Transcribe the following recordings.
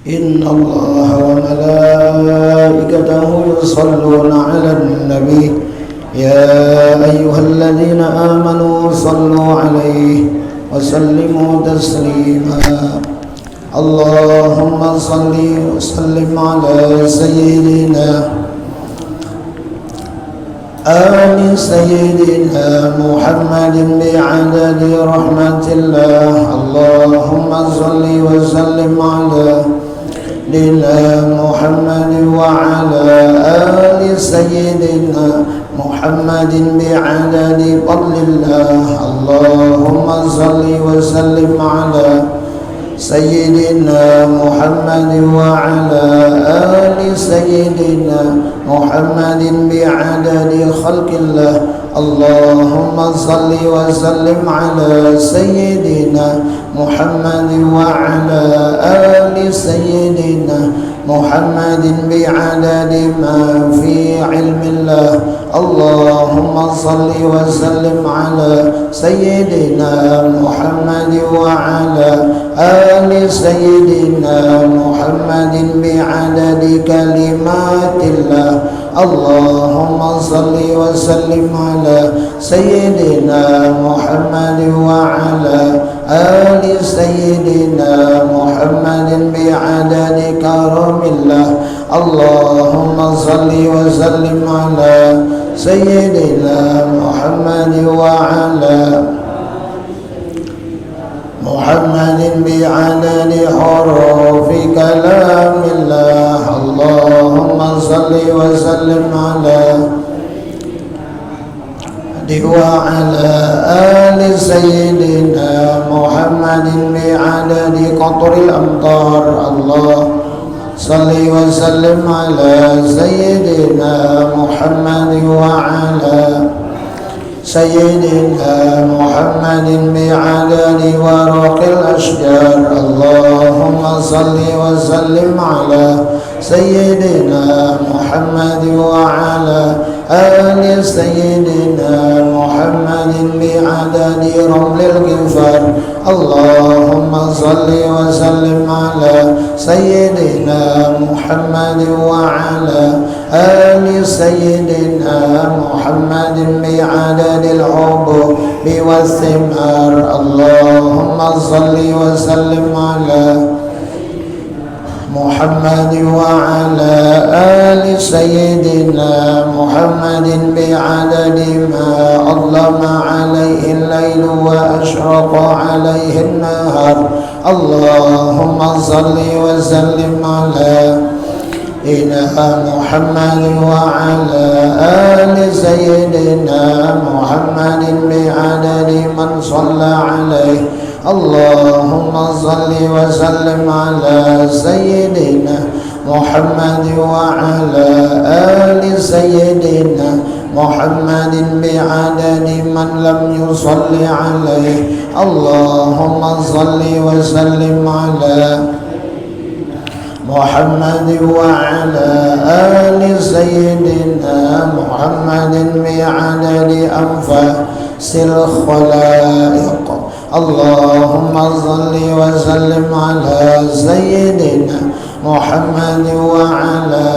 إن الله وملائكته يصلون على النبي يا أيها الذين آمنوا صلوا عليه وسلموا تسليما اللهم صل وسلم على سيدنا آل سيدنا محمد بعدد رحمة الله اللهم صل وسلم على سيدنا محمد وعلى آل سيدنا محمد بعدد فضل الله اللهم صل وسلم على سيدنا محمد وعلى آل سيدنا محمد بعدد خلق الله اللهم صل وسلم على سيدنا محمد وعلى آل سيدنا محمد بعدد ما في علم الله اللهم صل وسلم على سيدنا محمد وعلى آل سيدنا محمد بعدد كلمات الله اللهم صل وسلم على سيدنا محمد وعلى آل سيدنا محمد بعدد كرم الله اللهم صل وسلم على سيدنا محمد وعلى محمد بعدد حروف كلام الله اللهم صل وسلم على وعلى آل سيدنا محمد بعدد قطر الأمطار الله صل وسلم على سيدنا محمد وعلى سيدنا محمد بعدد ورق الأشجار اللهم صل وسلم على سيدنا محمد وعلى آل سيدنا محمد بعدد رمل الغفار اللهم صل وسلم على سيدنا محمد وعلى آل سيدنا محمد بعدد الحبوب والثمار اللهم صل وسلم على محمد وعلى آل سيدنا محمد بعدد ما أظلم عليه الليل وأشرق عليه النهار اللهم صل وسلم على سيدنا محمد وعلى آل سيدنا محمد بعدد من صلى عليه اللهم صل وسلم على سيدنا محمد وعلى آل سيدنا محمد بعدد من لم يصل عليه اللهم صل وسلم على محمد وعلى آل سيدنا محمد بعدد أنفاس الخلائق اللهم صل وسلم على سيدنا محمد وعلى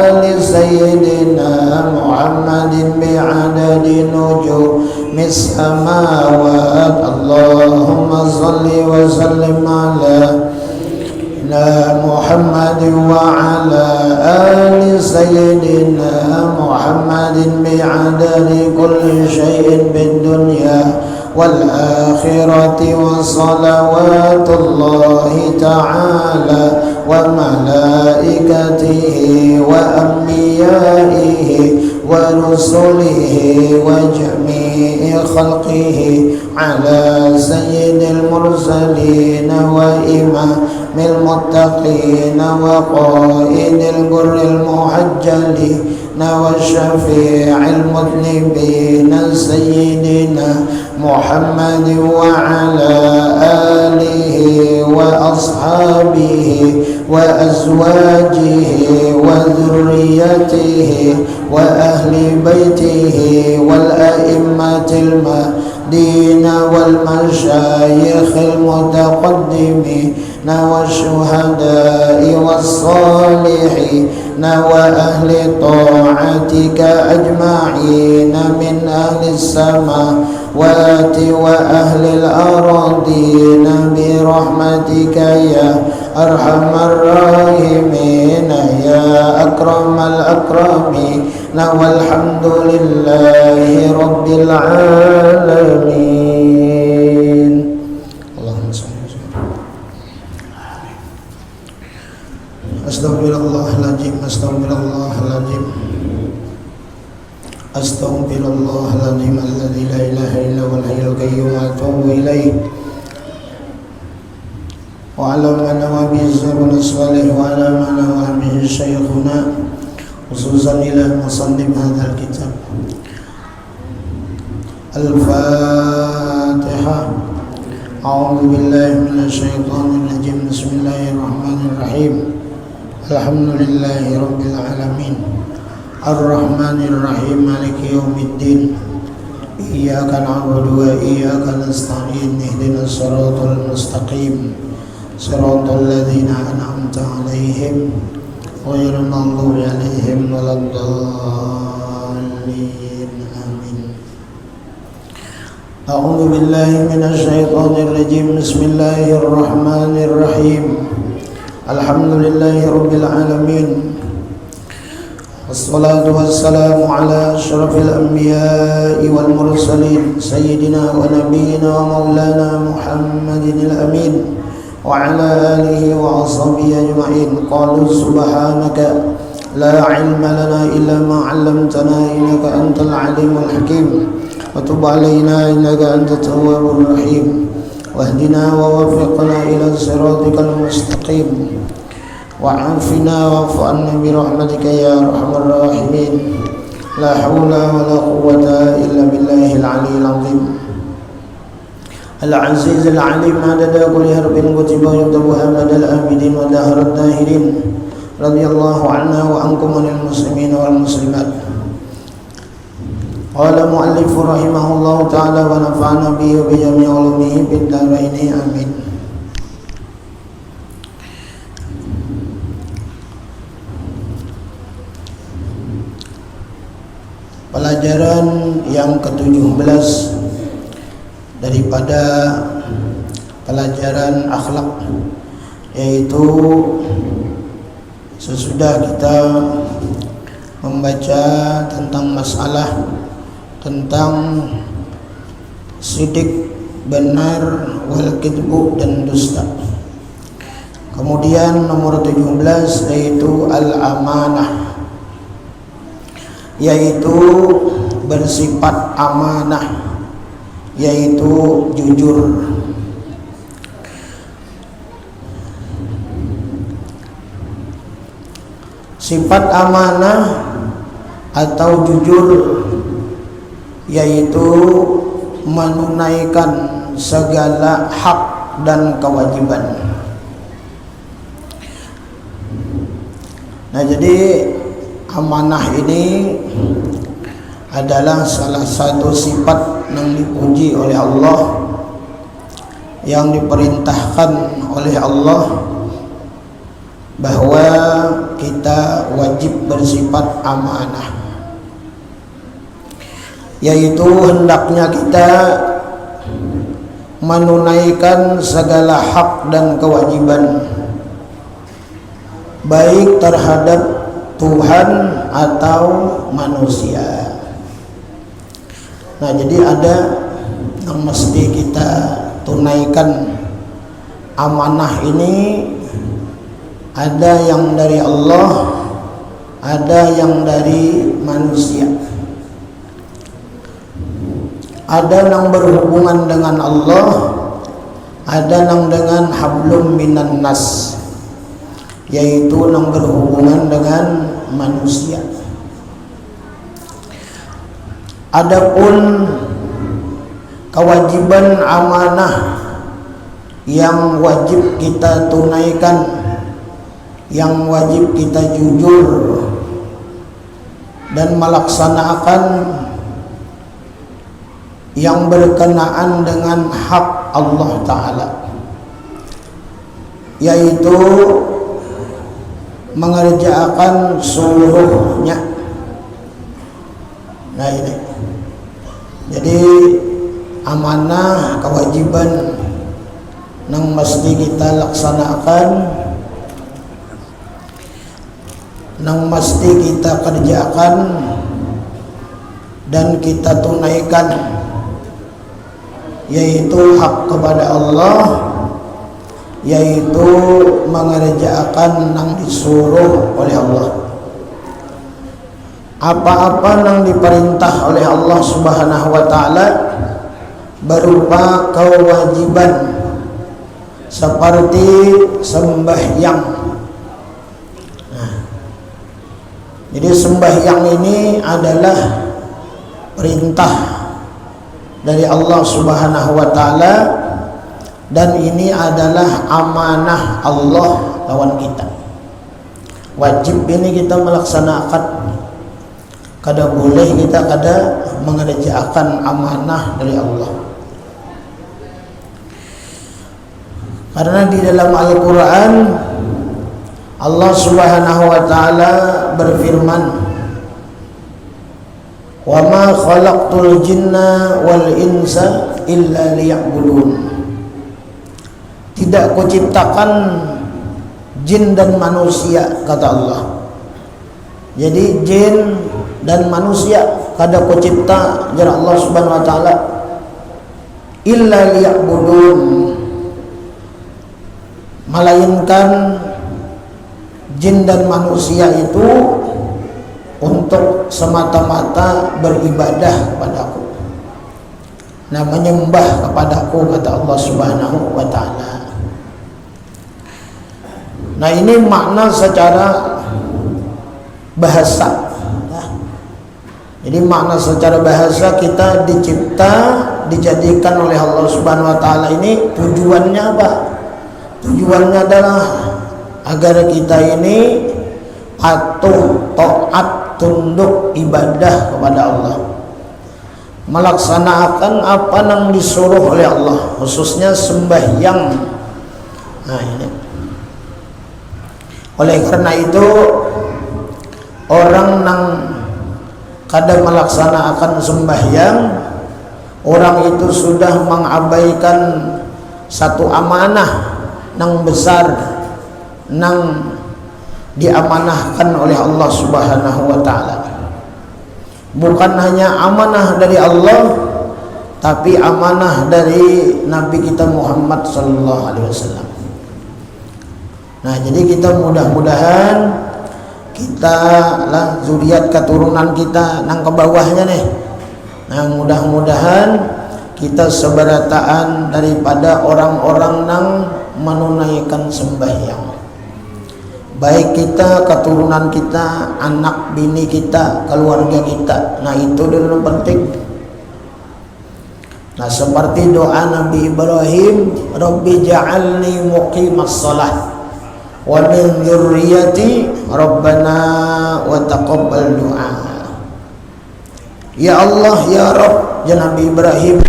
آل سيدنا محمد بعدد نجوم السماوات اللهم صل وسلم على محمد وعلى آل سيدنا محمد بعدد كل شيء بالدنيا والآخرة وصلوات الله تعالى وملائكته وأنبيائه ورسله وجميع خلقه على سيد المرسلين وإمام المتقين وقائد الغر المحجلين والشفيع المذنبين سيدنا محمد وعلى آله وأصحابه وأزواجه وذريته وأهل بيته والأئمة المهديين والمشايخ المتقدمين والشهداء والصالحين وأهل طاعتك أجمعين من أهل السماوات وأهل الأراضين برحمتك يا أرحم الراحمين يا أكرم الأكرمين والحمد لله رب العالمين. اللهم صل وسلم. Astaghfirullahaladzim, astaghfirullahaladzim, astaghfirullahaladzim alladzi la ilaha illa huwal hayyul qayyum wa atubu ilaih. Wa ala ma nawa bihi az-zabun as-salih wa ala ma nawa bihi syayikhuna khususan ila musannif hadzal kitab. Al-Fatihah. A'udzu billahi minasy syaithanir rajim. Bismillahirrahmanirrahim. Alhamdulillahi rabbil alamin. Ar-Rahmanir Rahim. Maliki yaumiddin. Iyyaka na'budu wa iyyaka nasta'in. Ihdinas siratal mustaqim. Siratal ladzina an'amta 'alaihim ghairil maghdubi 'alaihim waladdallin. Amin. A'udzu billahi minasy syaithanir rajim. Bismillahir rahmanir rahim. Alhamdulillahi rabbil alamin. Wassalatu wassalamu ala asyrafil anbiya'i wal mursalin sayyidina wa nabiyyina wa maulana Muhammadin al-amin wa ala alihi wa ashabihi ajma'in. Qalu subhanaka la ilma lana illa ma 'allamtana innaka antal alimul hakim wa tub 'alaina innaka antat tawwabur rahim. Wahdina wa wafiqna ila siratikal mustaqim wa'afina wa'fu 'anna bi rahmatika ya arhamar rahimin. La haula wa la quwwata illa billahil 'aliyyil 'azim. Al-'aziz al-'alim adada kulli harbin kutiba yuktabu amadal abidin wa daharat dahirin. Radiyallahu anna wa ankum minal muslimin wal muslimat. Qala mu'allif rahimahullahu ta'ala wa nafa'ana bihi wa bi jami'i ulumihi fid dharain amin. Pelajaran yang ke-17 daripada pelajaran akhlak, yaitu sesudah kita membaca tentang masalah tentang sidik, benar, wal kidbu, dan dusta. Kemudian nomor 17 yaitu al-amanah, yaitu bersifat amanah, yaitu jujur. Sifat amanah atau jujur yaitu menunaikan segala hak dan kewajiban. Nah, jadi amanah ini adalah salah satu sifat yang dipuji oleh Allah, yang diperintahkan oleh Allah bahwa kita wajib bersifat amanah, yaitu hendaknya kita menunaikan segala hak dan kewajiban, baik terhadap Tuhan atau manusia. Nah, jadi ada yang mesti kita tunaikan. Amanah ini ada yang dari Allah, ada yang dari manusia. Ada yang berhubungan dengan Allah, ada yang dengan hablum minan nas, yaitu yang berhubungan dengan manusia. Adapun kewajiban amanah yang wajib kita tunaikan, yang wajib kita jujur dan melaksanakan yang berkenaan dengan hak Allah Ta'ala. yaitu mengerjakan seluruhnya. Nah ini, jadi amanah kewajiban yang mesti kita laksanakan, yang mesti kita kerjakan dan kita tunaikan, yaitu hak kepada Allah, yaitu mengerjakan yang disuruh oleh Allah. Apa-apa yang diperintah oleh Allah Subhanahu wa taala berupa kewajiban seperti sembahyang. Nah, jadi sembahyang ini adalah perintah dari Allah Subhanahu wa taala, dan ini adalah amanah Allah lawan kita. Wajib ini kita melaksanakan. Kada boleh kita kada mengerjakan amanah dari Allah. Karena di dalam Al-Quran Allah Subhanahu wa ta'ala berfirman, wa ma khalaqtul jinna wal insa illa liya'budun. Tidak kuciptakan jin dan manusia, kata Allah. Jadi jin dan manusia kada kucipta jar Allah Subhanahu wa ta'ala illa liya'budun, melainkan jin dan manusia itu untuk semata-mata beribadah kepadaku, nah menyembah kepadaku, kata Allah Subhanahu wa ta'ala. Nah ini makna secara bahasa. Jadi makna secara bahasa, kita dicipta, dijadikan oleh Allah Subhanahu wa ta'ala ini tujuannya apa? Tujuannya adalah agar kita ini patuh, taat, tunduk, ibadah kepada Allah, melaksanakan apa yang disuruh oleh Allah, khususnya sembahyang. Nah ini, oleh karena itu orang yang kada melaksanakan sembahyang, orang itu sudah mengabaikan satu amanah yang besar yang diamanahkan oleh Allah Subhanahu wa ta'ala. Bukan hanya amanah dari Allah, tapi amanah dari Nabi kita Muhammad sallallahu alaihi wasallam. Nah, jadi kita mudah-mudahan kita lah zuriat keturunan kita nang ke bawahnya nih. Nah, mudah-mudahan kita seberataan daripada orang-orang nang menunaikan sembahyang. Baik kita, keturunan kita, anak bini kita, keluarga kita. Nah, itu dulu penting. Nah, seperti doa Nabi Ibrahim, Rabbi ja'alni muqimas shalah wa min dzurriyyati rabbana wa taqabbal du'a. Ya Allah, ya Rabb, ya Nabi Ibrahim,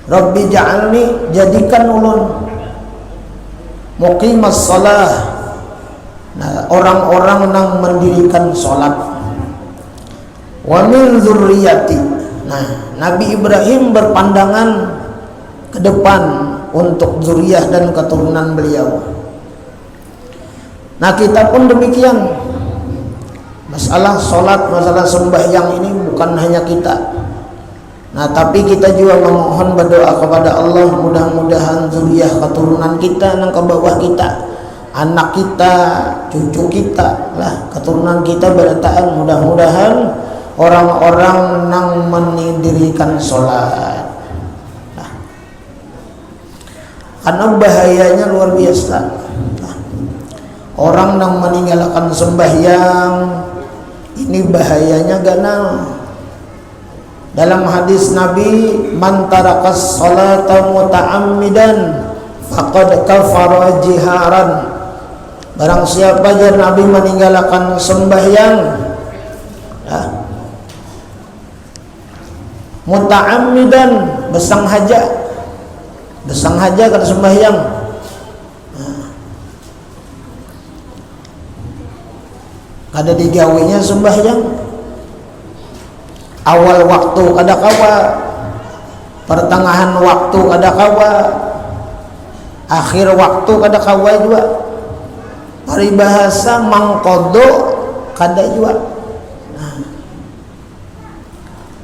Rabbi ja'alni, jadikan ulun muqimas shalah, nah orang-orang yang mendirikan salat, wa min dzurriyyati. Nah, Nabi Ibrahim berpandangan ke depan untuk zuriyah dan keturunan beliau. Nah, kita pun demikian. Masalah sholat, masalah sembahyang ini bukan hanya kita. Nah, tapi kita juga memohon berdoa kepada Allah, mudah-mudahan zuriyah keturunan kita yang ke bawah kita, anak kita, cucu kita lah, keturunan kita berataan, mudah-mudahan orang-orang yang mendirikan sholat. Nah, karena bahayanya luar biasa. Orang yang meninggalkan sembahyang ini bahayanya ganal. Dalam hadis Nabi, man tarakas salata muta'ammidan faqad kafara jiharan. Barang siapa yang Nabi meninggalkan sembahyang muta'ammidan, besangaja kada sembahyang, kada digawinya sembahyang. Awal waktu kada kawa, pertengahan waktu kada kawa, akhir waktu kada kawa juga. Paribahasa mangkodo kada juga. Nah,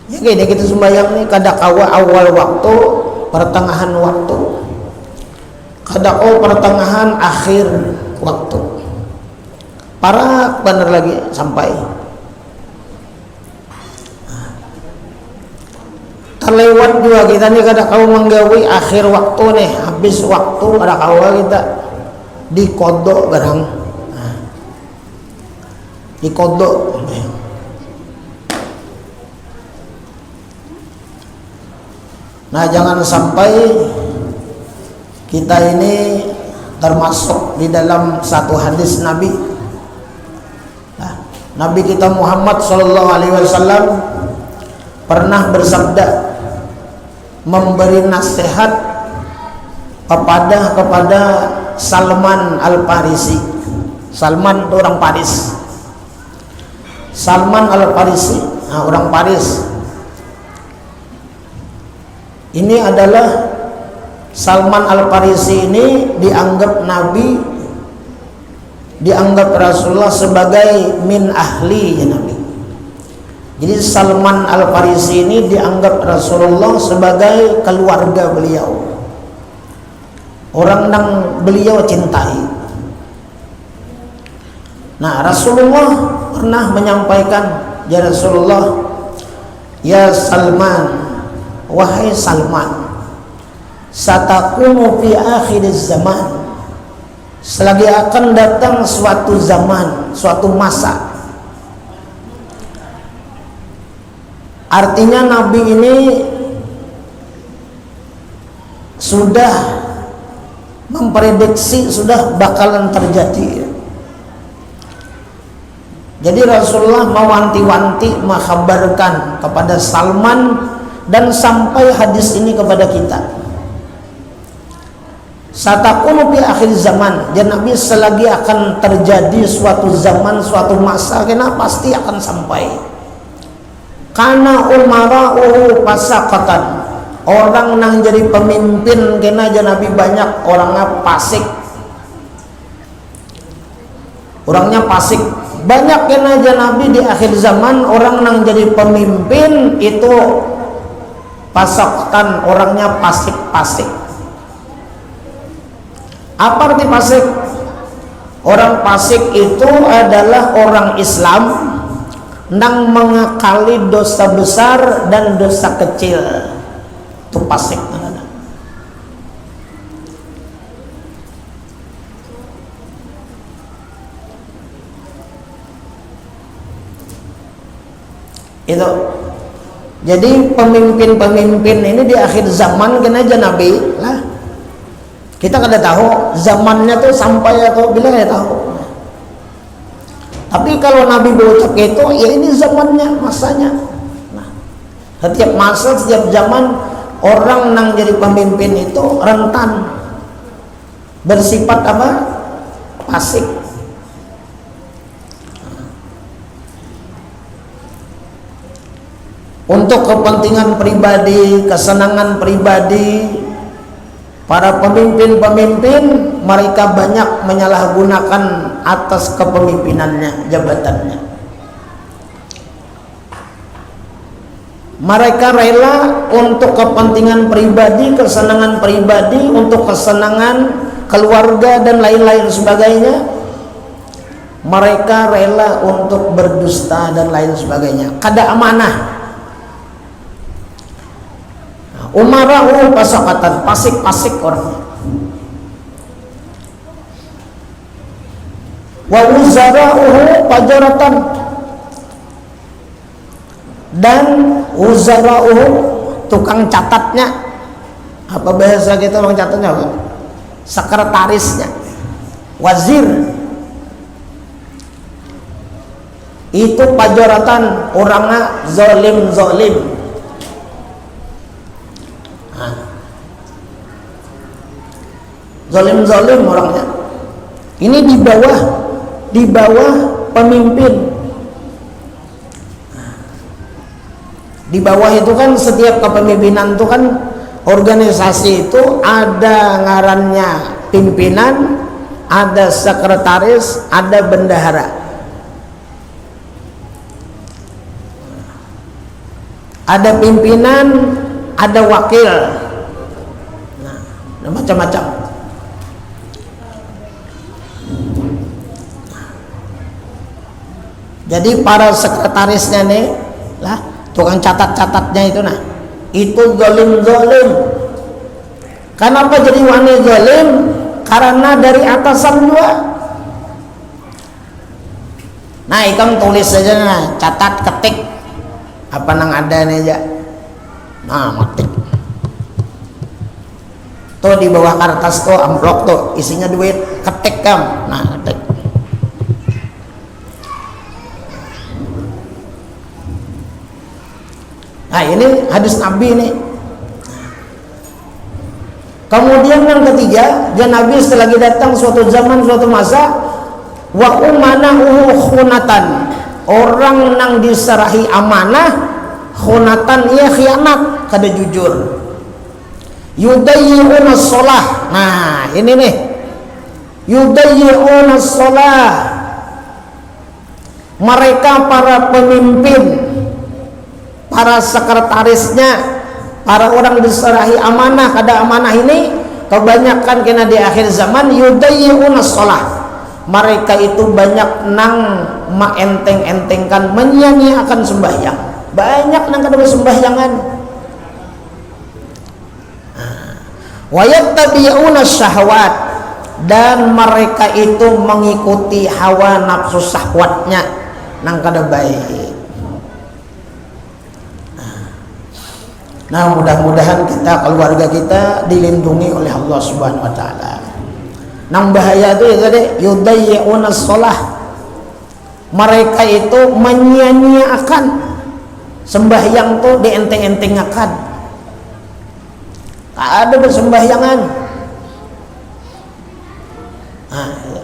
ya gini kita sembahyang nih kada kawa awal waktu, pertengahan waktu, kada kawa pertengahan akhir waktu. Parak bener lagi sampai terlewat juga kita nih kada kawa menggawi akhir waktu nih, habis waktu kada kawa kita dikodok barang. Dikodok. Nah, jangan sampai kita ini termasuk di dalam satu hadis Nabi. Nah, Nabi kita Muhammad sallallahu alaihi wasallam pernah bersabda, memberi nasihat kepada Salman Al-Farisi. Salman itu orang Paris. Salman Al-Farisi, nah, orang Paris. Ini adalah Salman Al-Farisi ini dianggap Nabi, dianggap Rasulullah sebagai min ahli ya Nabi. Jadi Salman Al-Farisi ini dianggap Rasulullah sebagai keluarga beliau, orang yang beliau cintai. Nah, Rasulullah pernah menyampaikan, ya Rasulullah, ya Salman, wahai Salman, satakumu fi akhir zaman, selagi akan datang suatu zaman, suatu masa. Artinya Nabi ini sudah memprediksi, sudah bakalan terjadi. Jadi Rasulullah mewanti-wanti, menghabarkan kepada Salman, dan sampai hadis ini kepada kita. Satakunu fi akhir zaman, dan Nabi selagi akan terjadi suatu zaman, suatu masa, kena pasti akan sampai. Karena umara'uhu pasaqatan, orang nang jadi pemimpin kena aja Nabi banyak orangnya fasik. Orangnya fasik. Banyak kena aja Nabi di akhir zaman orang nang jadi pemimpin itu pasaqatan, orangnya fasik-fasik. Apa arti fasik? Orang fasik itu adalah orang Islam nang mengakali dosa besar dan dosa kecil. Itu fasik. Itu. Jadi pemimpin-pemimpin ini di akhir zaman kena aja Nabi lah. Kita kada tahu zamannya tuh sampai atau bila ya tahu. Tapi kalau Nabi berucap itu, ya ini zamannya, masanya. Nah, setiap masa, setiap zaman orang yang jadi pemimpin itu rentan bersifat apa? Fasik. Untuk kepentingan pribadi, kesenangan pribadi, para pemimpin-pemimpin mereka banyak menyalahgunakan atas kepemimpinannya, jabatannya. Mereka rela untuk kepentingan pribadi, kesenangan pribadi, untuk kesenangan keluarga dan lain-lain sebagainya. Mereka rela untuk berdusta dan lain sebagainya. Kada amanah. Umarahu pasaqatan, fasik-fasik orangnya. Wa uzara'uhu pajaratan, dan uzara'uhu tukang catatnya. Apa bahasa kita tukang catatnya apa? Sekretarisnya, wazir. Itu pajaratan, orangnya zalim-zalim. Zalim-zalim orangnya. Ini di bawah pemimpin. Di bawah itu kan setiap kepemimpinan itu kan organisasi itu ada ngarannya pimpinan, ada sekretaris, ada bendahara. Ada pimpinan, ada wakil. Nah, macam-macam. Jadi para sekretarisnya nih lah, tukang catat-catatnya itu nah, itu zalim. Kenapa jadi wani zalim? Karena dari atasan juga. Nah, ikam tulis saja nah, catat ketik apa nang ada nih aja. Nah, matik. Tuh di bawah kertas tuh amplop tuh isinya duit, ketik kam. Nah, ketik. Nah, ini hadis Nabi nih. Kemudian yang ketiga, dia Nabi setelah lagi datang suatu zaman, suatu masa, wa umanahu khunatan. Orang nang diserahi amanah, khunatan ia khianat, kada jujur. Yudayyi'una sholah. Nah, ini nih. Yudayyi'una sholah. Mereka para pemimpin, para sekretarisnya, para orang diserahi amanah, kada amanah ini kebanyakan kena di akhir zaman yudayyi'una sholah. Mereka itu banyak nang maenteng-entengkan, menyia-nyiakan sembahyang. Banyak nang kada bersembahyangan. Wa yattabi'una syahwat, dan mereka itu mengikuti hawa nafsu syahwatnya nang kada baik. Nah, mudah-mudahan kita, keluarga kita dilindungi oleh Allah Subhanahu wa taala. Nang bahaya itu ya tadi yudayyi'una sholah. Mereka itu menyia-nyiakan sembahyang tuh dienteng-entengakan. Tak ada bersembahyangan. Nah, ya.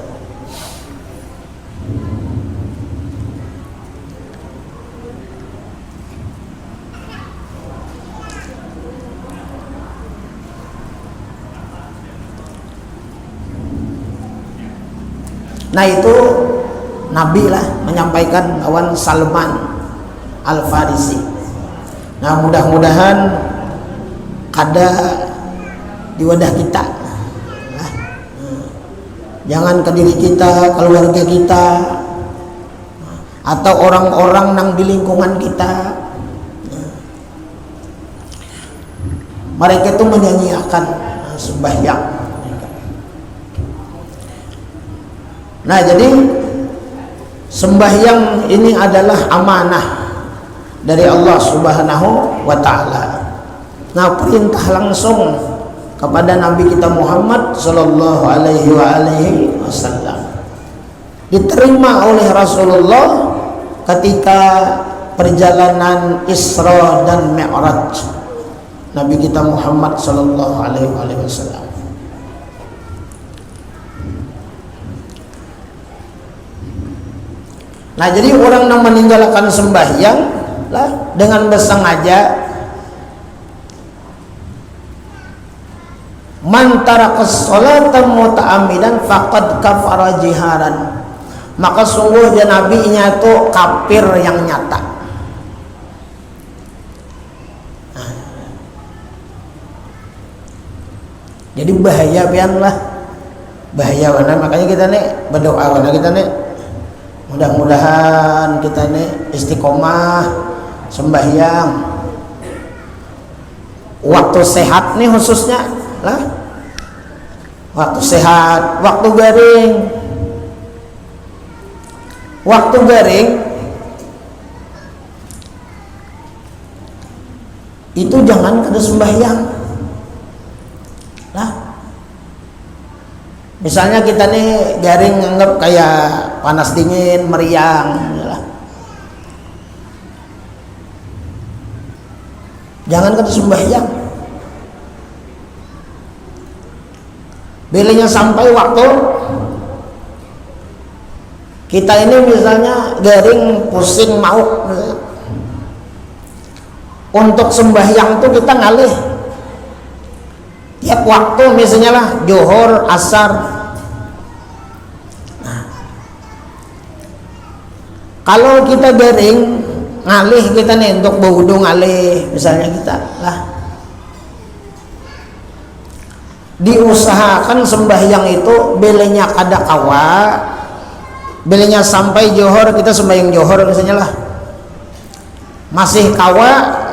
Nah, itu Nabi lah menyampaikan lawan Salman Al-Farisi. Nah, mudah-mudahan ada di wadah kita. Nah, jangan ke diri kita, keluarga kita, atau orang-orang nang di lingkungan kita. Mereka itu menyanyiakan sembahyang. Nah, jadi sembahyang ini adalah amanah dari Allah Subhanahu wa taala. Nah, perintah langsung kepada Nabi kita Muhammad sallallahu alaihi wasallam diterima oleh Rasulullah ketika perjalanan Isra dan Mi'raj Nabi kita Muhammad sallallahu alaihi wasallam. Nah, jadi orang yang meninggalkan sembahyang lah dengan bersengaja, man tarakas sholata muta'ammidan faqad kafara jiharan, maka sungguh dia nabinya itu kafir yang nyata. Nah, jadi bahaya pian lah, bahaya mana. Makanya kita nih berdoa mana kita nih, mudah-mudahan kita nih istiqomah sembahyang waktu sehat nih, khususnya lah waktu sehat, waktu garing itu jangan kada sembahyang lah. Misalnya kita nih garing anggap kayak panas dingin, meriang lah. Jangan kada sembahyang. Bilanya sampai waktu Kita ini misalnya garing, pusing, mau untuk sembahyang tuh kita ngalih tiap waktu, misalnya lah Johor, Asar. Nah, kalau kita garing ngalih kita nih untuk berwudu ngalih, misalnya kita lah diusahakan sembahyang itu belenya kada kawa, belenya sampai Johor kita sembahyang Johor misalnya lah, masih kawa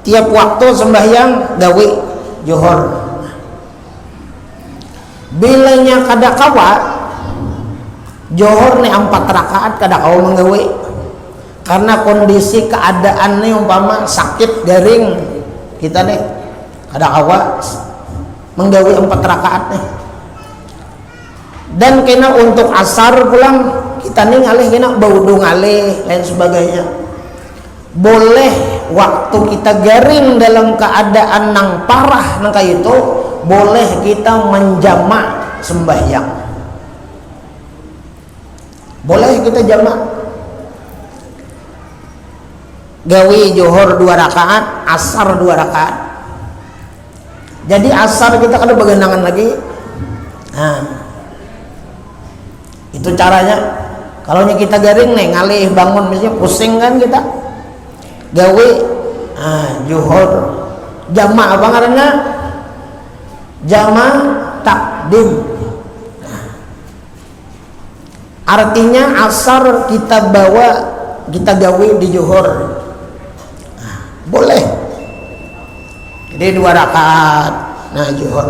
tiap waktu sembahyang gawe Johor. Bilanya kada kawa Johor nih 4 rakaat kada kawa menggawe, karena kondisi keadaannya umpama sakit garing kita nih kada kawa menggawe 4 rakaat nih. Dan kena untuk asar pulang kita nih ngalih kena baudu ngalih lain sebagainya. Boleh waktu kita garing dalam keadaan nang parah nang kayak itu, boleh kita menjamak sembahyang, boleh kita jamak gawe Johor 2 rakaat, asar 2 rakaat. Jadi asar kita kada begenangan lagi. Nah, itu caranya. Kalau kita garing nih ngalih bangun misalnya pusing kan kita gawe Johor jamak apa ngaranna, jamak takdim. Artinya asar kita bawa kita gawe di Johor, boleh. Jadi 2 rakaat nah Johor.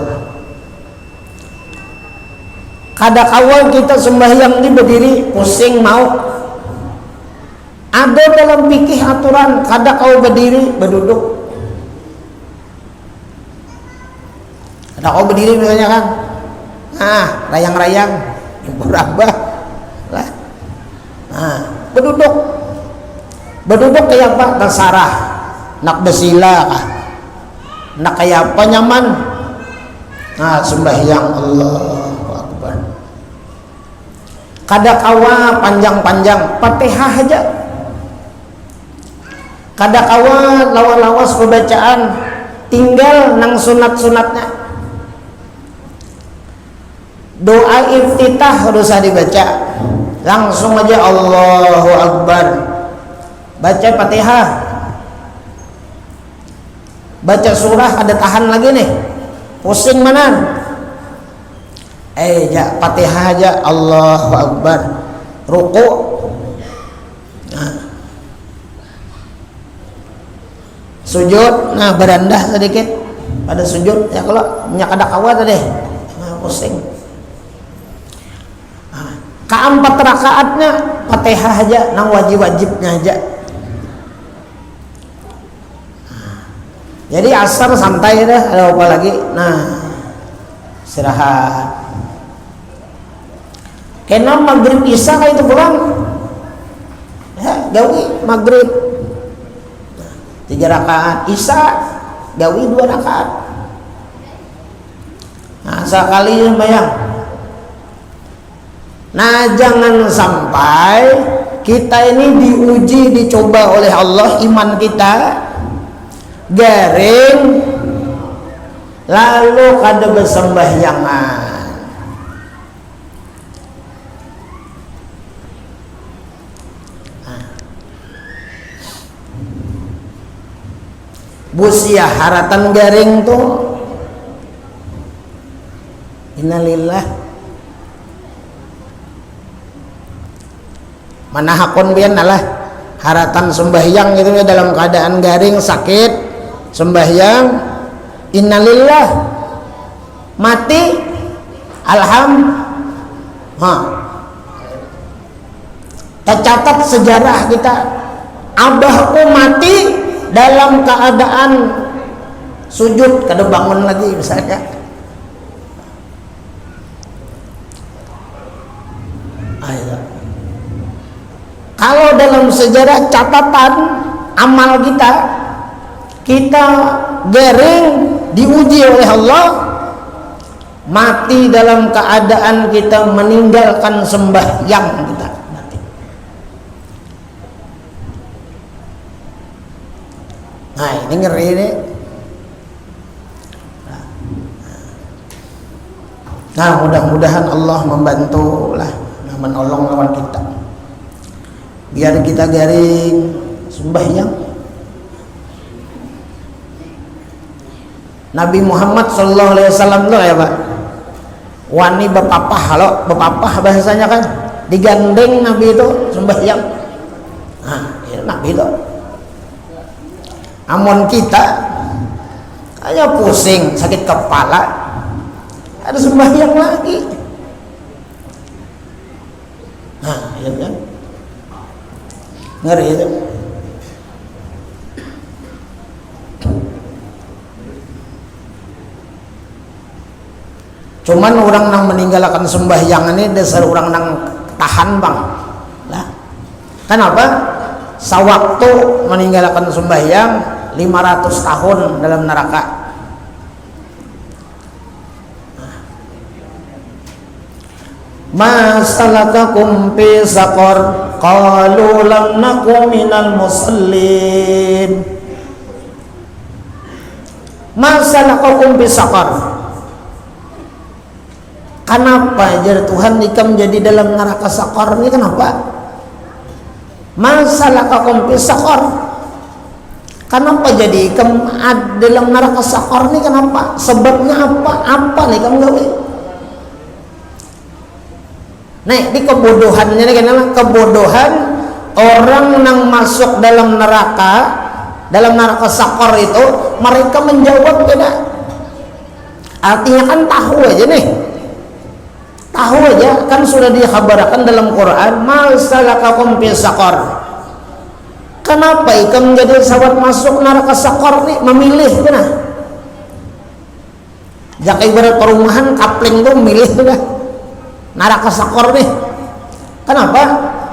Kada awal kita sembahyang di berdiri pusing mau, ada dalam fikih aturan kada kau berdiri berduduk. Kada kau berdiri misalnya kan, rayang-rayang berabah lah, berduduk kayak apa, terserah nak bersila kah, nak kayak apa nyaman. Sembahyang Allahu Akbar. Kada kawa panjang-panjang Fatihah aja, kada kawa lawas-lawas pembacaan, tinggal nang sunat-sunatnya. Doa iftitah harus dibaca langsung aja Allahu Akbar, baca Fatihah, baca surah ada tahan lagi nih pusing mana, Fatihah aja Allahu Akbar, ruku, sujud, berendah sedikit pada sujud ya, kalau ada kawat tadi pusing. Keempat rakaatnya Fatihah aja, nang wajib-wajibnya aja. Jadi asar santai dah, ada apa lagi? Istirahat. Kena maghrib isya kayak itu pulang, gawi maghrib 3 rakaat, isya gawi 2 rakaat. Sekali sembahyang. Jangan sampai kita ini diuji, dicoba oleh Allah iman kita, garing lalu kada bersembahyangan. Busia haratan garing tuh innalillah mana hakon bian lah haratan sembahyang gitu ya, dalam keadaan garing sakit sembahyang innalillah mati tercatat sejarah kita, abahku mati dalam keadaan sujud kada bangun lagi misalnya. Kalau dalam sejarah catatan amal kita garing diuji oleh Allah, mati dalam keadaan kita meninggalkan sembahyang kita. Nah ini ngeri ini. Nah mudah-mudahan Allah membantu lah, menolong lawan kita, biar kita garing sembahyang. Nabi Muhammad Sallallahu Alaihi Wasallam tuh ya Pak, wani bepapah, kalau bepapah bahasanya kan digandeng Nabi itu sembahyang. Nah ya Nabi itu. Amon kita hanya pusing, sakit kepala, ada sembahyang lagi. Nah ya kan, ngeri itu. Cuman orang nang meninggalkan sembahyang ini dasar orang nang tahan bang lah. Kenapa? Sawaktu meninggalkan sembahyang 500 tahun dalam neraka. Ma salakakum fi saqar qalu lam nakum minal musallin. Ma salakakum fi saqar, kenapa jadi Tuhan ikam jadi dalam neraka sakor ini, kenapa? Masalakakum fi sakor, kenapa jadi ikam dalam neraka sakor ini, kenapa? Sebabnya apa? Apa nih kamu gawe? Nih di kebodohannya nih, kenapa? Kebodohan orang yang masuk dalam neraka sakor itu, mereka menjawab tidak. Artinya kan tahu aja nih. Tahu aja kan sudah dikhabarkan dalam Quran, masalakakum fi saqar. Kenapa ikam menjadi sahabat masuk neraka saqar nih, memilih kan? Jaka ibarat perumahan kapling tuh memilih kan neraka saqar nih. Kenapa?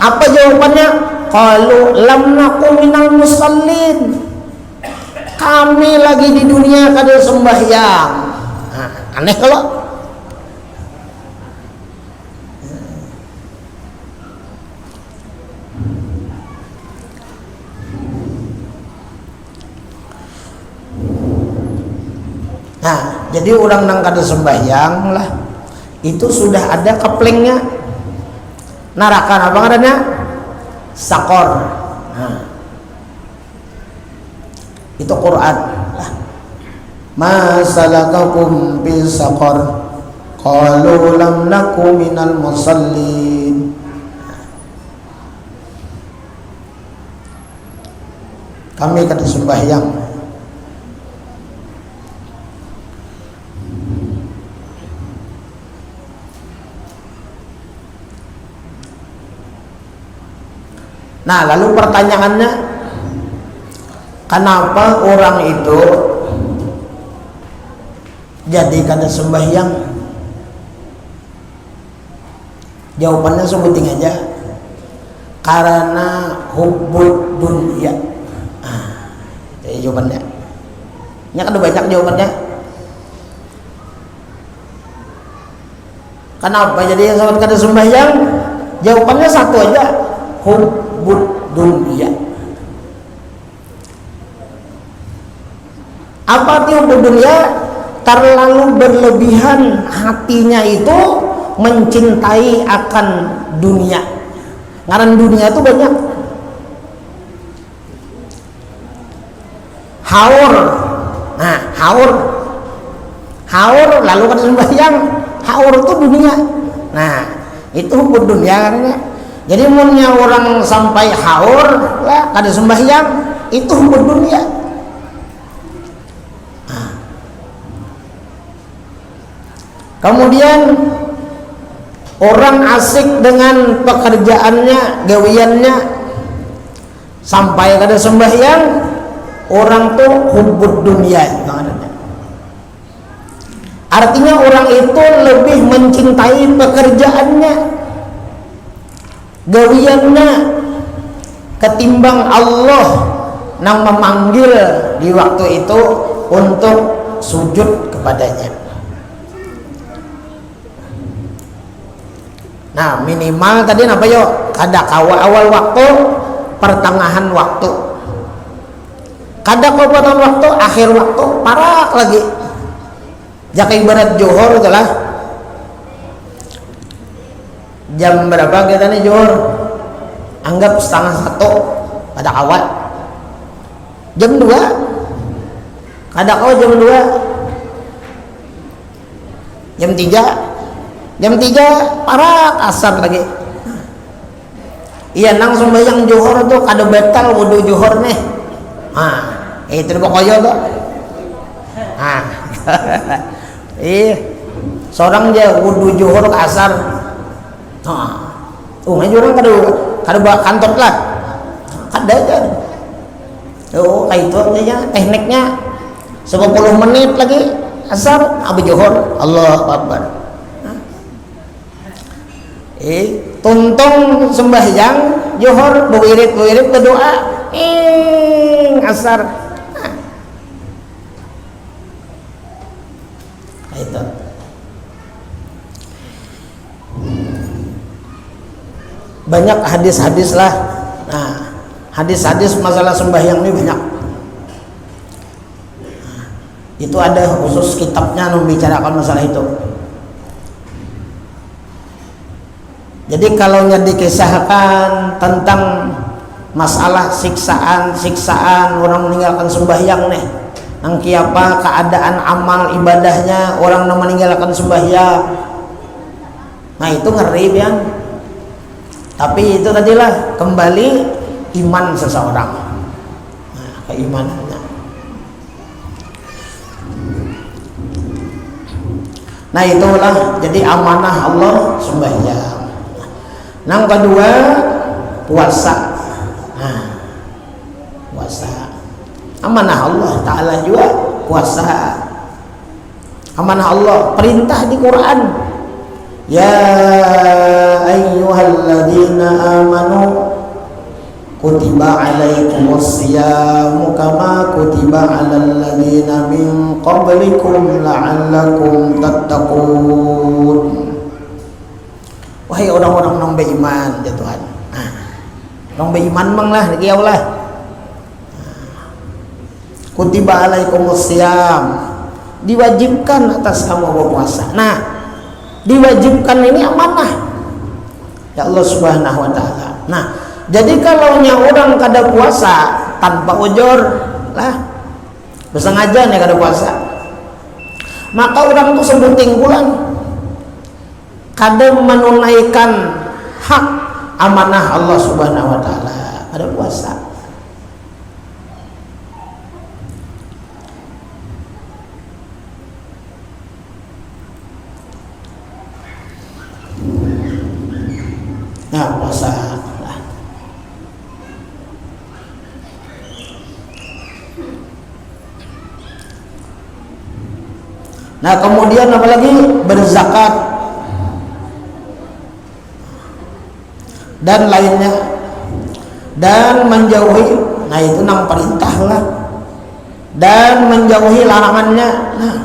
Apa jawabannya? Qalu lam nakum minal musallin. Kami lagi di dunia kada sembahyang. Nah, aneh kalau. Nah, jadi orang nang kada sembahyang lah, itu sudah ada keplingnya. Neraka apa adanya? Sakor. Nah, itu Quran lah. Ma salakakum fi saqar qalu lam nakum minal musallin. Kami kada sembahyang. Nah, lalu pertanyaannya, kenapa orang itu jadi kada sembahyang? Jawabannya sebuting aja, karena hubbud dunya. Itu jawabannya. Ini kan banyak jawabannya. Kenapa jadi sahabat kada sembahyang? Jawabannya satu aja, hubbud dunia. Apa arti hubbud dunia? Terlalu berlebihan hatinya itu mencintai akan dunia. Ngaran dunia itu banyak. Haur. Nah, haur lalu kan sembahyang. Haur itu dunia. Nah, itu hubbud dunia katanya. Jadi munnya orang sampai haur lah kada sembahyang, itu hubbud dunia. Nah. Kemudian orang asik dengan pekerjaannya, gawiannya, sampai kada sembahyang, orang tuh hubbud dunia. Artinya orang itu lebih mencintai pekerjaannya, gawiannya, ketimbang Allah yang memanggil di waktu itu untuk sujud kepadanya. Nah, minimal tadi apa yo? Kada awal waktu, pertengahan waktu. Kada kau potong waktu, akhir waktu parak lagi. Jaka ibarat johor itulah. Jam berapa kita nih johor? Anggap 1:30 pada awal. Jam 2. Kada kau jam 2. Jam 3. Jam 3 parak asar lagi. Iya nang sembahyang johor tuh kada batal wudu johor nih. Itu pokoknya tuh. Seorang dia wudu johor ke asar. Orang kada bawa kantor lah. Kada aja. Kayak itu aja tekniknya. 10 menit lagi asar habis johor. Allahu Akbar. Tuntung sembahyang johor berwirid berdoa asar itu banyak hadis-hadis lah. Hadis-hadis masalah sembahyang ini banyak. Itu ada khusus kitabnya membicarakan masalah itu. Jadi kalau dikisahkan tentang masalah siksaan orang meninggalkan sembahyang nih, nang kiapa keadaan amal ibadahnya orang yang meninggalkan sembahyang, nah itu ngeri ya. Tapi itu tadilah kembali iman seseorang, keimanannya. Nah itulah jadi amanah Allah sembahyang. Yang kedua puasa. Puasa amanah Allah Ta'ala juga puasa. Amanah Allah perintah di Quran. Ya ayyuhalladzina amanu kutiba alaikumus siyamu kama kutiba alal ladzina min qablikum la'allakum tattaqun. Wahai orang-orang yang beriman ya Tuhan. Orang beriman manglah dikiau lah. Kutiba alaikumus siyam, diwajibkan atas kamu berpuasa. Nah, diwajibkan ini amanah ya Allah Subhanahu wa taala. Nah, jadi kalau orang kada puasa tanpa ujur lah, bersengaja nih kada puasa, maka orang tuh sebuting bulan kada menunaikan hak amanah Allah Subhanahu wa taala pada puasa. Nah, puasa. Nah, kemudian apalagi berzakat dan lainnya, dan menjauhi, nah itu nang perintah lah, dan menjauhi larangannya. Nah,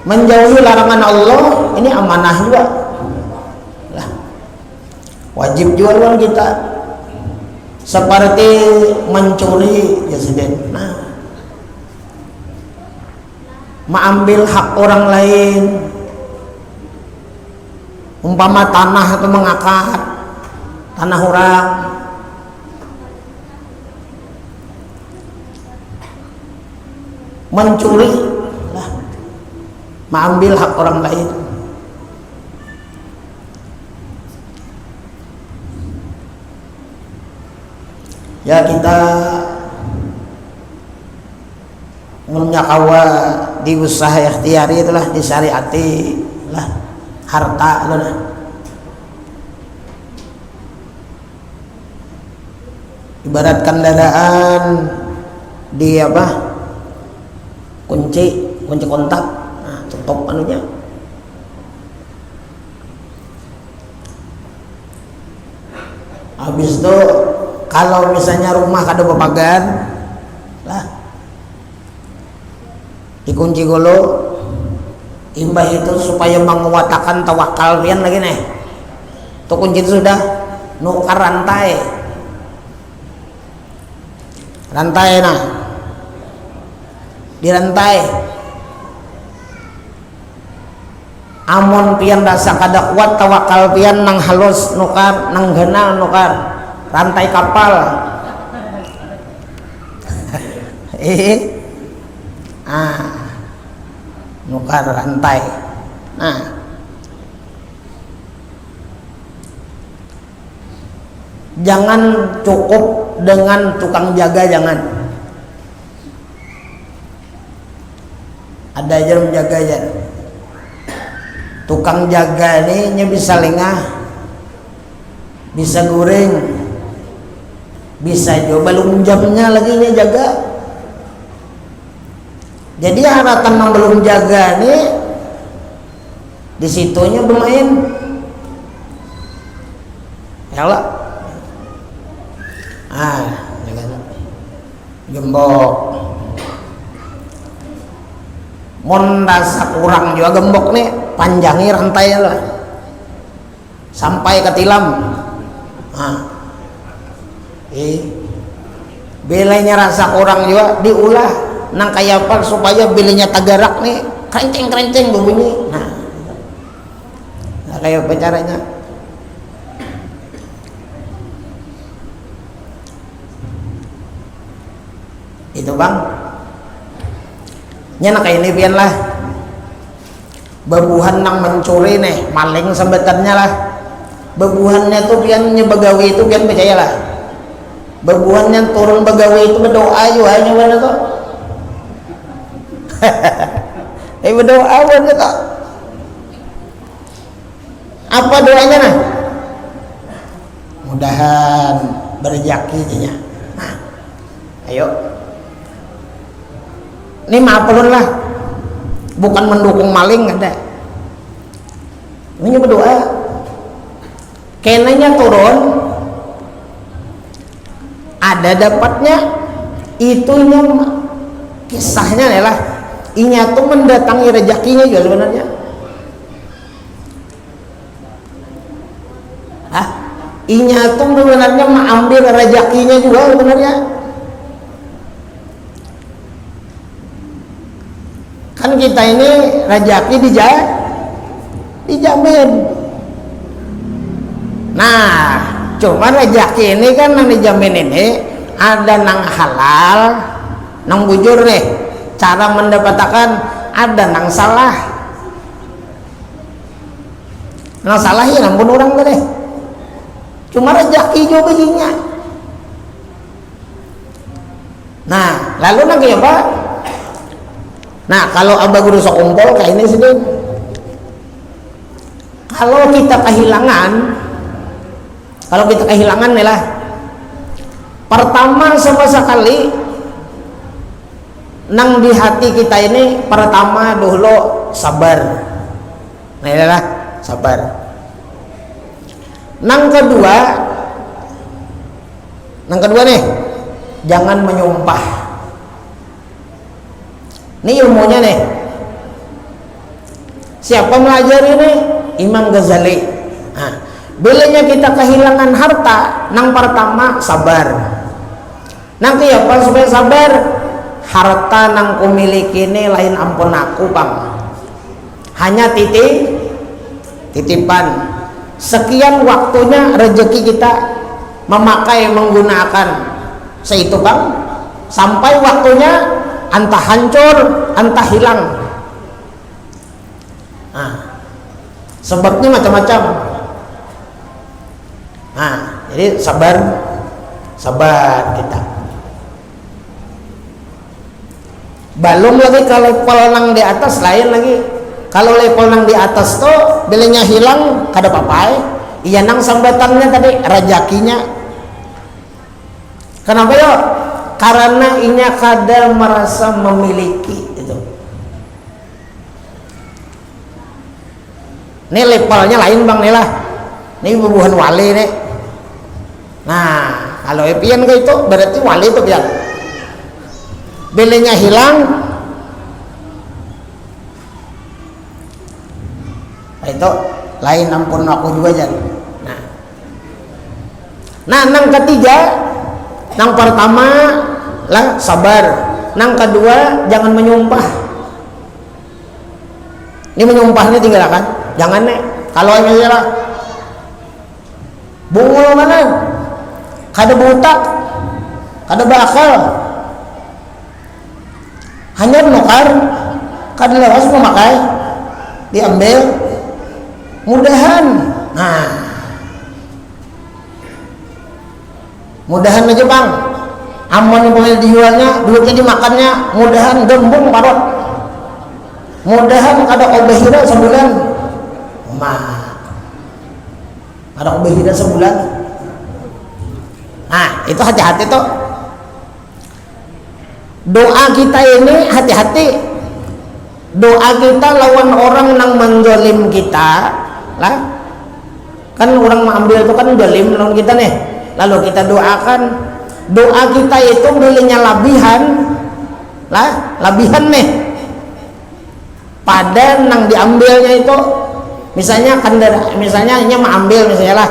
menjauhi larangan Allah ini amanah juga lah, wajib juga kan kita, seperti mencuri ya sudah. Nah, mengambil hak orang lain, umpama tanah atau mengakar tanah orang, mencuri lah, mengambil hak orang lain. Ya kita menyakawa di usaha ikhtiari itulah, disyariati lah harta itu lah. Ibarat kendaraan di apa, kunci kontak, nah, tutup anunya. Habis itu kalau misalnya rumah kada bepagar lah, dikunci dulu, imbah itu supaya menguatakan tawakal pian lagi nih. Tuh kunci itu sudah nukar rantai nah, dirantai. Amun pian rasa kada kuat tawakal pian nang halus nukar, nang genal nukar, rantai kapal. Nukar rantai. Nah, jangan cukup dengan tukang jaga, jangan. Ada aja menjaga aja. Tukang jaga ini bisa lengah, bisa goreng, bisa juga belum jamnya lagi nih jaga. Jadi harapan yang belum jaga nih di situnya bermain. Ya lah. Gembok. Mon rasa kurang juga gembok nih, panjangi rantai lah sampai ke tilam. Belenya rasa kurang juga diulah nang kayak apa supaya belenya tagarak nih, kerenceng berbunyi. Nah kayak apa caranya? Itu bang, nya kayak ini pian lah, bebuhan nang mencuri nih, maling sebetannya lah, bebuhannya tuh pian begawi itu pian percaya lah, bebuhannya turun begawi itu berdoa juga hanya mana tuh, berdoa mana tuh, apa doanya nah? Mudahan berjaki nya. Nah, ayo. Ini maafkan lah, bukan mendukung maling, ada. Ini berdoa, kenanya turun, ada dapatnya, itunya kisahnya adalah, inya tuh mendatangi rezekinya juga sebenarnya. Inya tuh sebenarnya mengambil rezekinya juga sebenarnya. Kan kita ini rezeki dijamin. Nah, cuma rezeki ini kan yang dijamin ini ada nang halal, nang bujur nih. Cara mendapatkan ada nang salah. Nang salah ya nampun orang tadi. Cuma rezeki juga baginya. Nah, lalu nang kayak apa? Nah, kalau abah guru sok kumpul kayak ini sini. Kalau kita kehilangan nih lah. Pertama sama sekali nang di hati kita ini pertama dulu sabar. Nah, inilah sabar. Nang kedua nih, jangan menyumpah. Ini ilmunya nih. Siapa melajari ini? Imam Ghazali. Nah, bilanya kita kehilangan harta, nang pertama sabar. Nanti apa supaya sabar? Harta nang kumiliki ini lain ampun aku bang. Hanya titipan. Sekian waktunya rezeki kita memakai menggunakan seitu bang. Sampai waktunya antah hancur, antah hilang. Nah, sebabnya macam-macam. Nah, jadi sabar kita. Belum lagi kalau level nang di atas lain lagi. Kalau level nang di atas tuh bilenya hilang kada papai. Iya nang sambatannya tadi rezekinya. Kenapa yo? Karena inya kadang merasa memiliki itu. Ini levelnya lain bang nih lah. Ini bubuhan wali nih. Nah, kalau epian ke itu berarti wali itu biar belenya hilang. Itu lain ampun aku juga jadi. Nah, nang ketiga, nang pertama lah sabar. Nang kedua, jangan menyumpah. Ini menyumpahnya tinggalkan. Jangan nih. Kalau misalnya bungul mana? Kada buta, kada bakal. Hanya nukar, kada lawas memakai, diambil. Mudahan. Nah, mudahan aja bang. Aman yang dijualnya, duitnya dimakannya, mudahan gembung parot. Mudahan kada obehira sebulan. Ada obehira sebulan. Nah, itu hati-hati tuh. Doa kita ini hati-hati. Doa kita lawan orang yang menzolim kita, lah. Kan orang mengambil itu kan zalim lawan kita nih. Lalu kita doakan. Doa kita itu belinya labihan, lah, labihan nih. Pada nang diambilnya itu, misalnya hanya mengambil misalnya lah,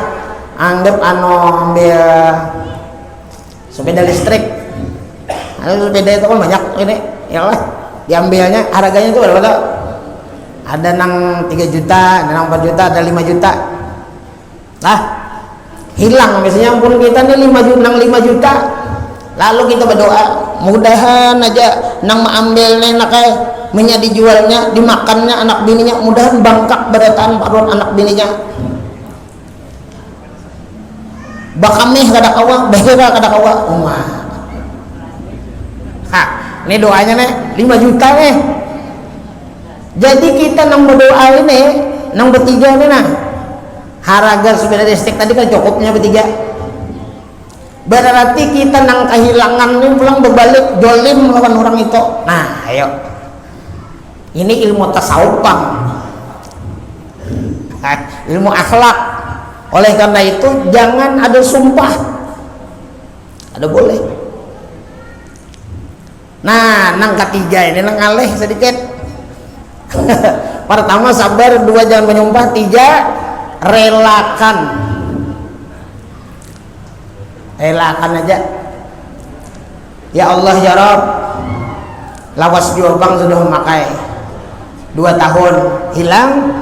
anggap ambil sepeda listrik. Sepeda itu kan banyak ini, ya lah, diambilnya harganya itu berapa? Ada nang 3 juta, ada nang 4 juta, ada 5 juta. Lah, hilang misalnya pun kita nih 5 juta, nang 5 juta. Lalu kita berdoa, mudahan aja nang mengambil nak minyak dijualnya, dimakannya anak bininya, mudahan bangkak berataan parut anak bininya. Bakameh kada kawa, behira kada kawa. Ini doanya nih 5 juta nih. Jadi kita nang berdoa ini, nang bertiga nih nah. Harga sepeda listrik tadi kan cukupnya bertiga. Berarti kita nang kehilangan ini pulang berbalik dolim lawan orang itu. Nah, ayo. Ini ilmu tasawuf bang. Ilmu akhlak. Oleh karena itu jangan ada sumpah. Ada boleh. Nah, nang ketiga ini nang aleh sedikit. Pertama sabar, 2 jangan menyumpah, 3 relakan. Relakan aja. Ya Allah ya Rabb, lawas jurbang sudah memakai 2 tahun hilang,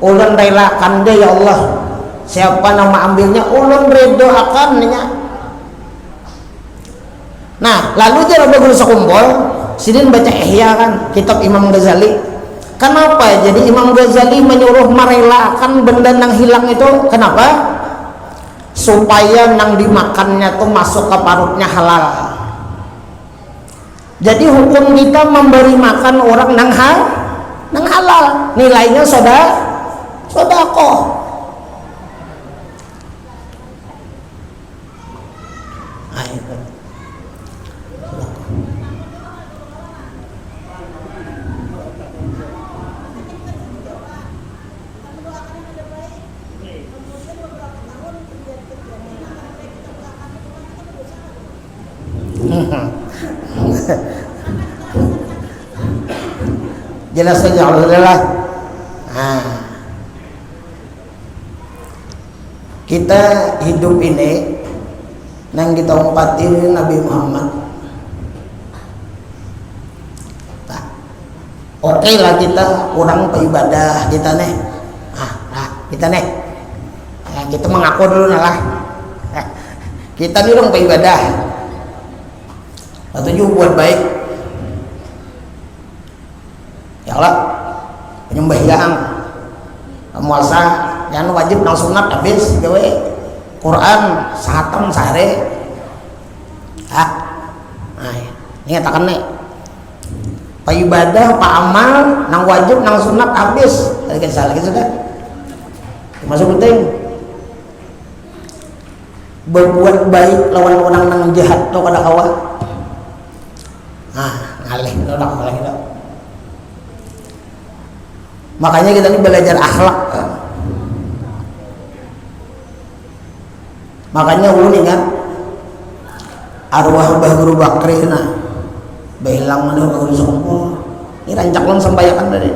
ulun relakan deh ya Allah. Siapa nama ambilnya ulun redo akannya. Nah, lalu dia bagus sekumpul, sidin baca Ihya kan, kitab Imam Ghazali. Kenapa? Jadi Imam Ghazali menyuruh merelakan benda yang hilang itu. Kenapa? Supaya nang dimakannya tuh masuk ke parutnya halal. Jadi hukum kita memberi makan orang nang halal, nilainya sodako. Nah, itu. Jelas saja Alhamdulillah. Nah, kita hidup ini nang kita umpatin Nabi Muhammad. Nah, oke lah kita orang beribadah kita nih. Kita nih. Nah, kita mengaku dulu lah. Kita nih orang beribadah. Tujuh buat baik. Ya Allah, penyembahyang, puasa, jangan wajib nang sunat habis gawe Quran sahatam sehari. Nah, ini katakan nih, pak ibadah, pak amal, nang wajib nang sunat habis. Lagi sudah. Masuk penting. Berbuat baik lawan orang nang jahat tuh kada kawa. Nah, ngalih udah mulai itu. Makanya kita ini belajar akhlak. Makanya ulun ingat arwah Mbah Guru Bakri nah behilang mana Guru sekumpul. Ini rancak long sampaikan tadi.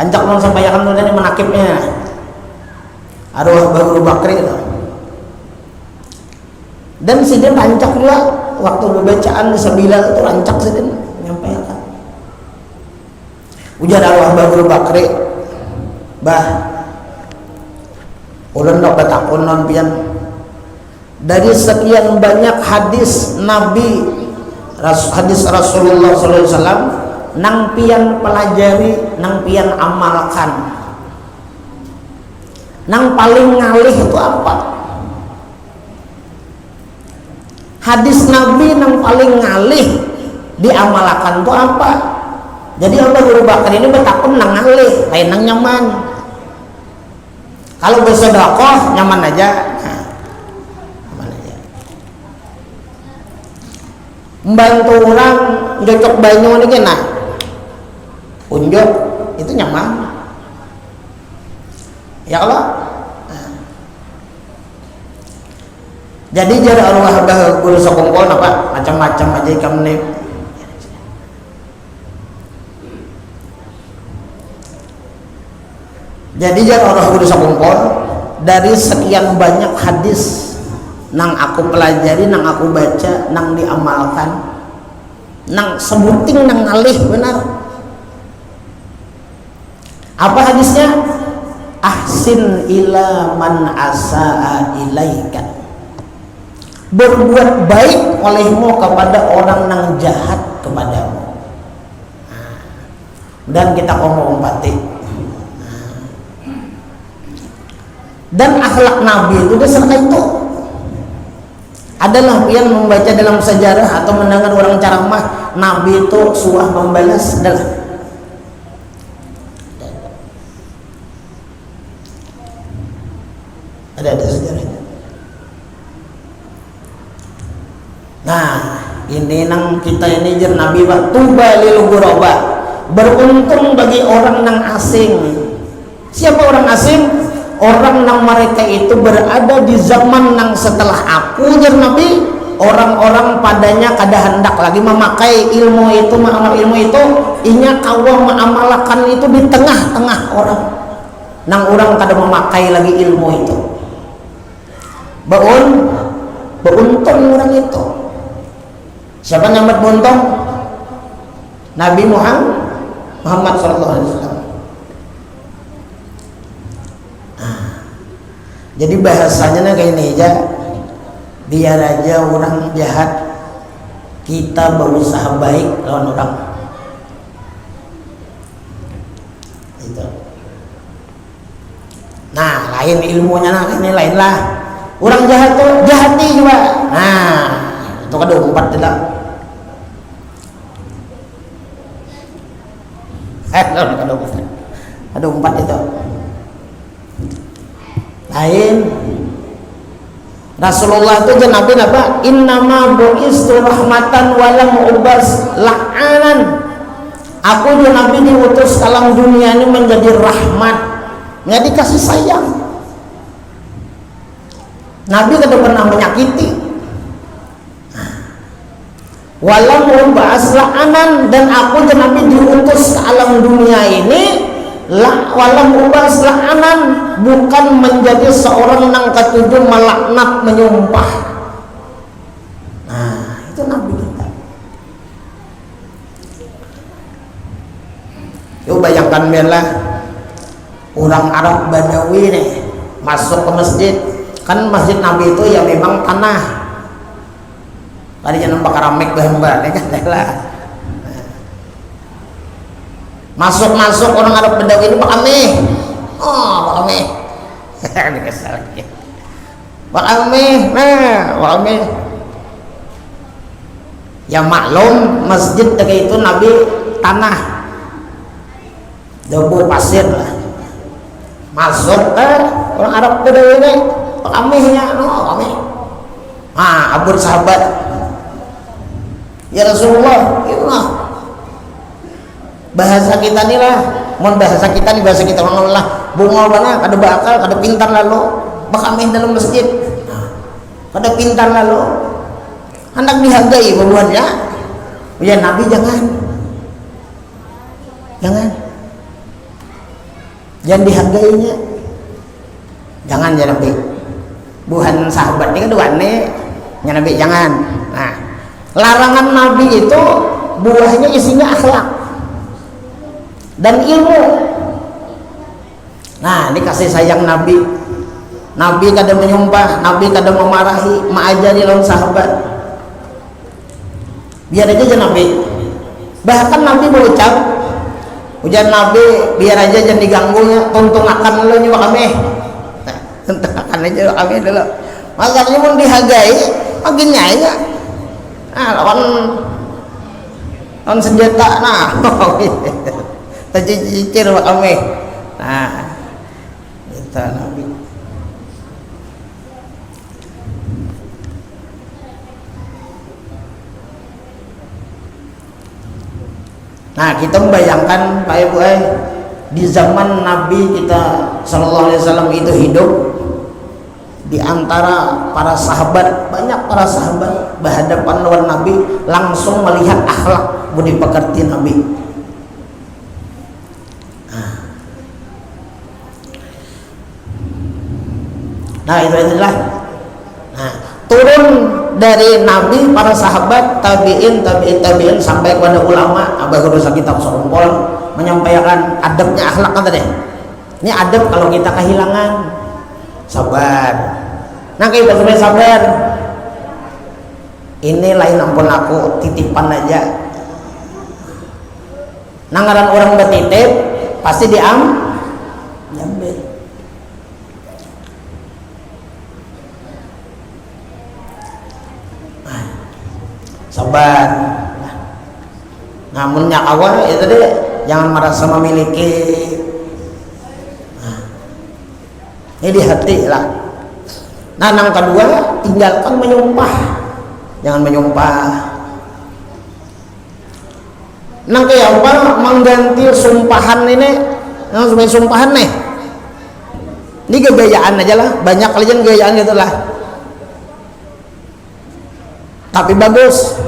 Rancak long sampaikan tadi menakibnya. Arwah Mbah Guru Bakri itu. Dan sidin rancak juga waktu bacaan di Sabila itu rancak sidin menyampaikan. Ujar arwah Bagul Bakri, bah ulun dok betakun non pian dari sekian banyak hadis Nabi, hadis Rasulullah SAW, nang pian pelajari, nang pian amalkan, nang paling ngalih itu apa? Hadis Nabi nang paling ngalih diamalkan itu apa? Jadi Allah Guru Bakar ini betakun nang ngalih, lain nang nyaman. Kalau bersedekah nyaman aja, nah, nyaman aja. Membantu orang jocok banyu ini kena, unjuk itu nyaman. Ya Allah. Nah. Jadi jadi arwah Guru Sokongkol apa macam-macam aja kamu. Jadi jangan orang kudu sakungkol dari sekian banyak hadis nang aku pelajari, nang aku baca, nang diamalkan, nang sebuting nang ngalih benar. Apa hadisnya? Ahsin ila man asaa ilaika. Berbuat baik olehmu kepada orang nang jahat kepadamu. Dan kita ngomong batik. Dan akhlak Nabi itu seperti itu adalah yang membaca dalam sejarah atau mendengar orang ceramah Nabi itu suah membalas adalah ada sejarahnya. Nah ini nang kita ini jar Nabi pak tuba lil ghuraba, beruntung bagi orang nang asing. Siapa orang asing? Orang nang mereka itu berada di zaman nang setelah aku jar Nabi, orang-orang padanya kada hendak lagi memakai ilmu itu, mengamal ilmu itu, inya kawa mengamalkan itu di tengah-tengah orang nang orang kada memakai lagi ilmu itu. Beruntung orang itu. Siapa yang beruntung? Nabi Muhammad SAW. Jadi bahasanya kayak ini aja, biar aja orang jahat kita berusaha baik lawan orang. Itu. Nah lain ilmunya, nah ini lain lah. Orang jahat tuh jahati juga. Nah itu kan 24 tidak. Ada 4 itu. Lain Rasulullah itu Nabi apa? Innama bu'istu rahmatan walam ubas la'anan. Aku juga Nabi diutus dalam dunia ini menjadi rahmat, menjadi kasih sayang. Nabi tidak pernah menyakiti. Walam ubas la'anan, dan aku juga Nabi diutus ke alam dunia ini walam ubas la'anan, bukan menjadi seorang nang ketujuh melaknat menyumpah. Nah itu Nabi kita. Yuk bayangkan biarlah orang Arab Badawi nih masuk ke masjid, kan masjid Nabi itu ya memang tanah, tadinya nampak keramik bahan-bahan kan lah. Masuk orang Arab Badawi ini Pak Amih. Oh Pak Amih. Ini kesal lagi. Pak Amih, nah Pak Amih. Ya maklum masjid kayak itu Nabi tanah, debu pasir lah. Masuk orang Arab Badawi ini Pak Amihnya, oh Pak Amih. Ah abur sahabat. Ya Rasulullah, gimana? Bahasa kita nih lah, mohon bahasa kita nih, bahasa kita orang lah bunga mana kada bakal kada pintar lalu bakamih dalam masjid, kada pintar lalu hendak dihargai bubuhannya. Ya Nabi jangan dihargainya, jangan ya Nabi. Buhan sahabat ini kedua nih Ya Nabi jangan. Nah, larangan Nabi itu buahnya isinya akhlak dan ilmu. Nah, ini kasih sayang Nabi. Nabi kadang menyumpah, Nabi kadang memarahi, mengajari lawan sahabat. Biar aja Nabi. Bahkan Nabi berucap, ujian Nabi biar aja jangan diganggu ya, tuntung akan lo nyewa kami. Tuntung akan aja kami dulu. Makanya mau dihargai, makin nyaya. Nah, lawan senjata, nah, tercicir kami. Nah, kita Nabi. Nah, kita membayangkan Pak Ibu, di zaman Nabi kita Sallallahu Alaihi Wasallam itu hidup, di antara para sahabat, banyak para sahabat berhadapan lawan Nabi langsung melihat akhlak budi pekerti Nabi. Nah, itu adalah turun dari Nabi, para sahabat, tabiin sampai kepada ulama, abah dosa kitab serumpul menyampaikan adabnya akhlak kan tadi. Ini adab kalau kita kehilangan, sabar. Nah, kita supaya sabar. Ini lain ampun aku titipan aja. Nangaran orang bertitip pasti diambil. Sabar. Namun yang awal itu deh, jangan merasa memiliki. Ini di hati lah. Nah, yang kedua, tinggalkan menyumpah. Jangan menyumpah. Nang kayak apa mengganti sumpahan ini, yang supaya sumpahan nih. Ini gayaan aja lah, banyak kalian gayaan gitulah. Tapi bagus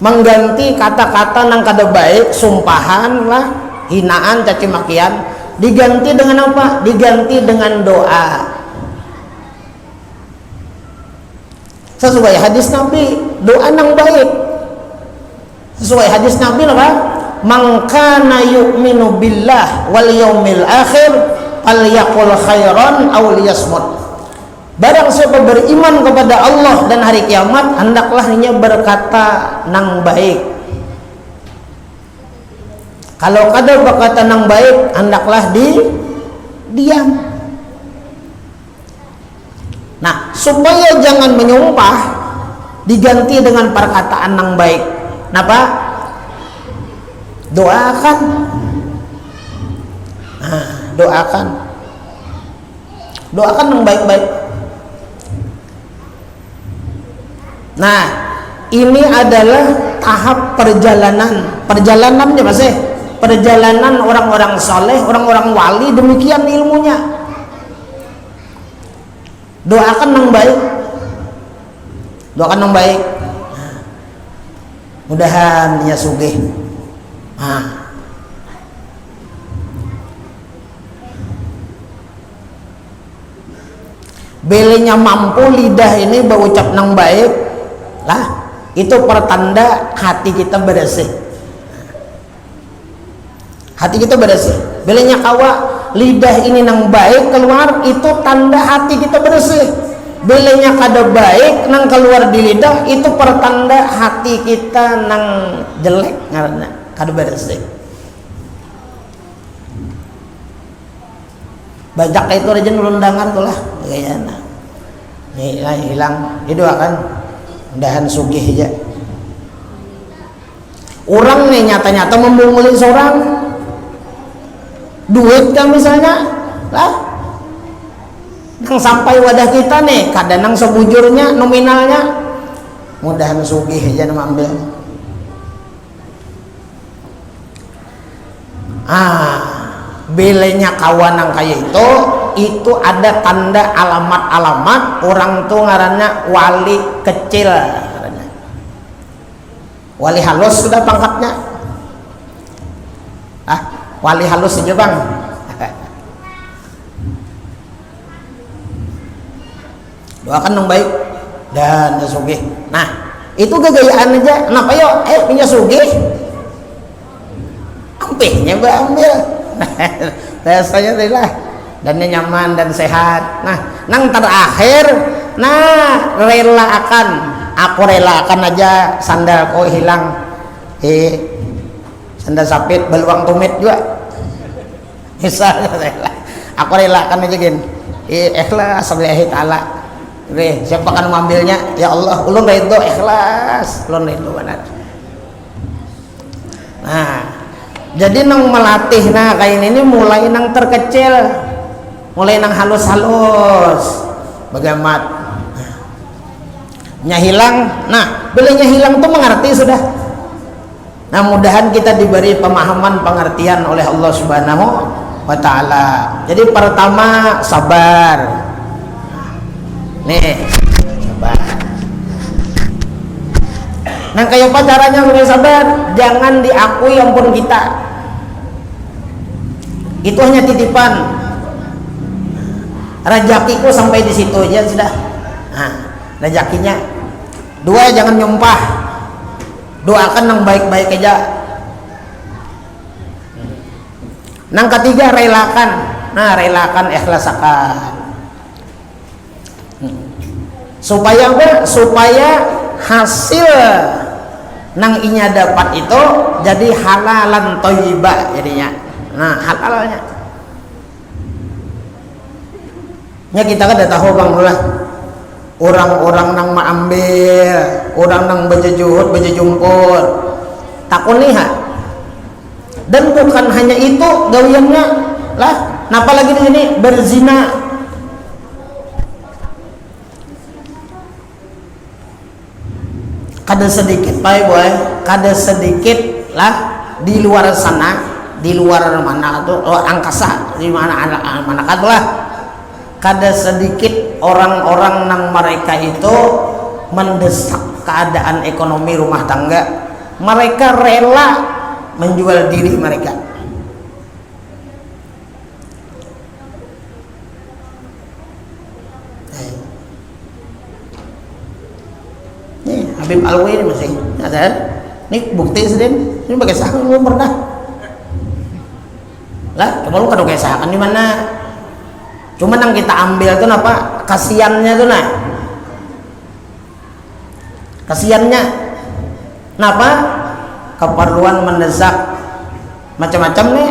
mengganti kata-kata nang kada baik, sumpahan lah, hinaan, caci makian, diganti dengan apa? Diganti dengan doa sesuai hadis Nabi, doa nang baik sesuai hadis Nabi apa? Man kana yu'minu billah wal yaumil akhir falyaqul khairan aw liyasmut. Barang siapa beriman kepada Allah dan hari kiamat, hendaklah dia berkata nang baik. Kalau kada berkata nang baik, hendaklah diam. Nah, supaya jangan menyumpah, diganti dengan perkataan nang baik. Kenapa? Doakan. Nah, doakan nang baik-baik. Nah, ini adalah tahap perjalanannya Mas. Perjalanan orang-orang saleh, orang-orang wali, demikian ilmunya. Doakan yang baik. Doakan yang baik. Mudahan dia sugih. Belenya mampu lidah ini berucap nang baik lah, itu pertanda hati kita bersih. Hati kita bersih. Belenya kawa lidah ini nang baik keluar, itu tanda hati kita bersih. Belenya kada baik nang keluar di lidah, itu pertanda hati kita nang jelek karena kada bersih. Banyak itu aja nulundangan tuh lah kayaknya. Nih hilang, didoakan mudahan sugih aja. Orang nih nyata-nyata membunguli seorang duit kan misalnya lah, nang sampai wadah kita nih kadang nang sebujurnya nominalnya, mudahan sugih aja ambil. Belenya kawan yang kayak itu ada tanda alamat-alamat orang tuh ngarannya wali kecil, wali halus sudah pangkatnya. Wali halus aja bang. Doakan yang baik. dan sugih. Nah, itu gagayaan aja. Kenapa yo? Punya sugih. Ampihnya ambil. Rasanya lah. Dan nyaman dan sehat. Nah, nang terakhir, aku relakan aja sandal hilang. Sandal sapit beluang tumit juga. Misalnya aku relakan aja gini. Ikhlas lillahi ta'ala. Siapa kan mengambilnya? Ya Allah, ulun ridho, ikhlas, ulun ridho benar. Nah, jadi nang melatih kayak ini mulai nang terkecil, mulai nang halus-halus, bagaimana? Nya hilang, belinya hilang tuh mengerti sudah. Nah, mudahan kita diberi pemahaman pengertian oleh Allah Subhanahu wa Ta'ala. Jadi pertama sabar. Nih, coba. Nah, kayak apa caranya supaya sabar? Jangan diakui ampun kita. Itu hanya titipan. Rezekiku sampai di situ aja sudah. Nah, rezekinya. 2, jangan nyumpah. Doakan yang baik-baik aja. Yang ketiga, relakan. Relakan, ikhlasakan. Supaya apa? Supaya hasil nang inya dapat itu jadi halalan thayyibah jadinya. Halalnya. Nya kita kan udah tahu Bang lah. Orang-orang nang maambil, orang nang bejejuhud, bejejumpur. Takun lihat. Dan bukan hanya itu gawiannya lah. Napa lagi di sini berzina. Kada sedikit kada sedikit lah di luar sana, di luar mana tuh angkasa, di mana lah, kada sedikit orang-orang nang mereka itu mendesak keadaan ekonomi rumah tangga, mereka rela menjual diri mereka. Habib Alwi ini masih ada. Ini bukti sedin. Ini pakai sahakan belum pernah. Lah, coba lu kado kayak sahakan di mana? Cuma yang kita ambil tuh apa? Kasiannya tuh Kasiannya. Kenapa? Keperluan mendesak macam-macam nih.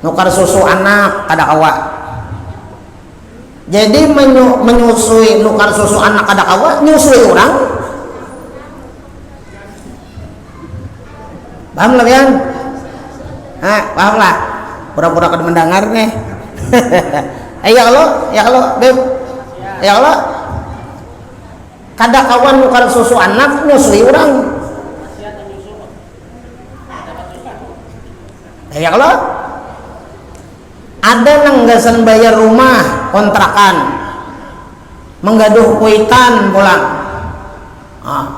Nukar susu anak kada kawa. Jadi menyusui nukar susu anak kada kawa, nyusui orang. Paham lah kan? Paham lah. Pura-pura kada mendengar nih. Ya Allah, Beb. Ya Allah. Kada kawan nukar susu anak nyusui orang. Ya Allah. Ada nang gasan bayar rumah kontrakan. Menggaduh kuitan pulang.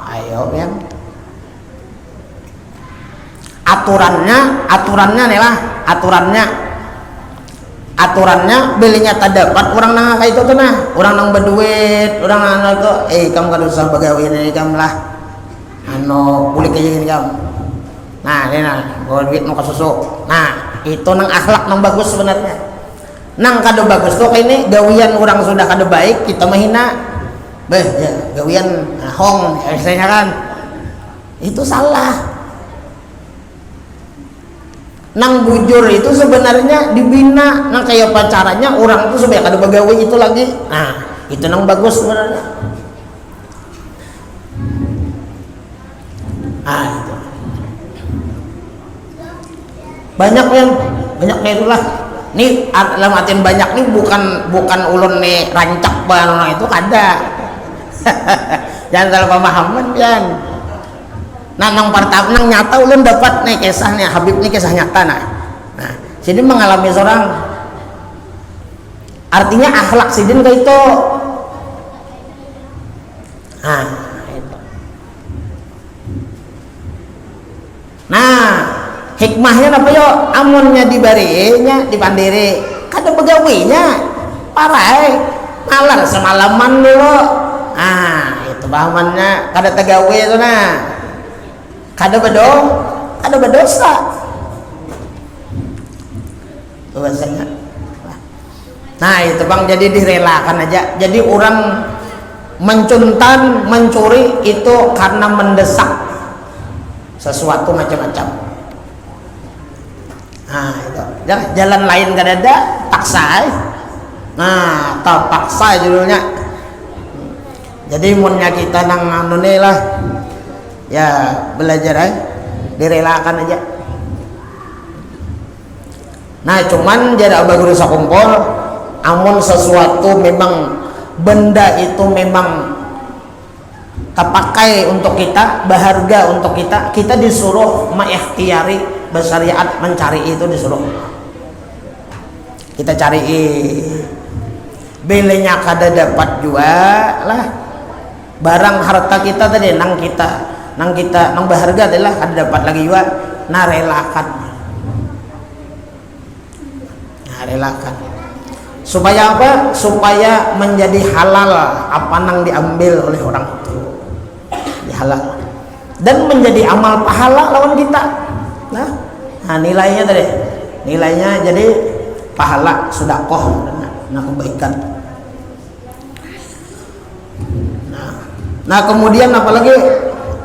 Ayo yang aturannya nih lah, aturannya belinya tak dapat orang nang kayak itu tuh orang nang berduit, orang nang itu kamu kan usah bagawe ini kamu lah boleh kayak gini kamu. Ini bawa duit mau ke susu. Itu nang akhlak nang bagus sebenarnya. Nang kado bagus tuh kayak ini gawian orang sudah kado baik kita menghina. Gawian hong istilahnya kan. Itu salah. Nang bujur itu sebenarnya dibina. Nang kayak pacarannya orang itu supaya kada begawe itu lagi. Itu nang bagus sebenarnya. Itu. Banyak itulah. Nih dalam artian banyak nih bukan ulun nih rancak banget itu kada. Jangan salah pemahaman kan. Nang pertama nang nyata ulun dapat nih kisahnya Habib nih kisah nyata sini mengalami seorang artinya akhlak sidin kayak itu. Itu. Hikmahnya apa yo? Amunnya dibarinya dipandiri kada begawinya parai malar semalaman dulu. pahamannya kada tegawe itu nah. Kada berdosa. Bahasanya. Nah, itu Bang, jadi direlakan aja. Jadi orang mencuntan, mencuri itu karena mendesak sesuatu macam-macam. Nah, itu. Jalan lain gak ada, paksa. Nah, paksa judulnya. Jadi munnya kita nang anu lah, ya belajar direlakan aja. Nah, cuman jarak bagus sakumpul, amun sesuatu memang benda itu memang kepakai untuk kita, berharga untuk kita disuruh mengikhtiari bersyariat, mencari itu disuruh. Kita cari belenya kada dapat juga lah. Barang harta kita tadi nang berharga adalah kada dapat lagi juga, nah relakan. Supaya apa? Supaya menjadi halal apa nang diambil oleh orang itu, halal, dan menjadi amal pahala lawan kita. Nah nilainya tadi, nilainya jadi pahala, sedekah, nah kebaikan. Nah kemudian apalagi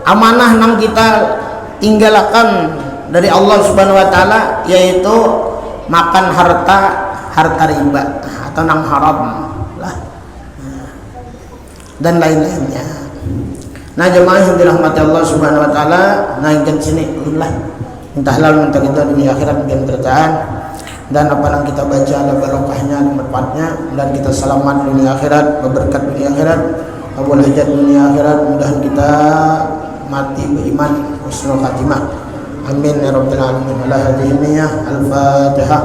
amanah nang kita tinggalkan dari Allah Subhanahu Wa Taala, yaitu makan harta riba atau nang haram lah, dan lain-lainnya. Nah jemaah yang dirahmati Allah Subhanahu Wa Taala, nah ingin sini lah minta halal minta kita dunia akhirat biar bertahan, dan apa yang kita baca ada barokahnya, ada manfaatnya, dan kita selamat dunia akhirat, berberkat dunia akhirat, kabul hajat dunia akhirat, mudahan kita mati beriman, husnul khatimah. Amin ya rabbal alamin. Ala hadhihi niyyah. Al-Fatihah.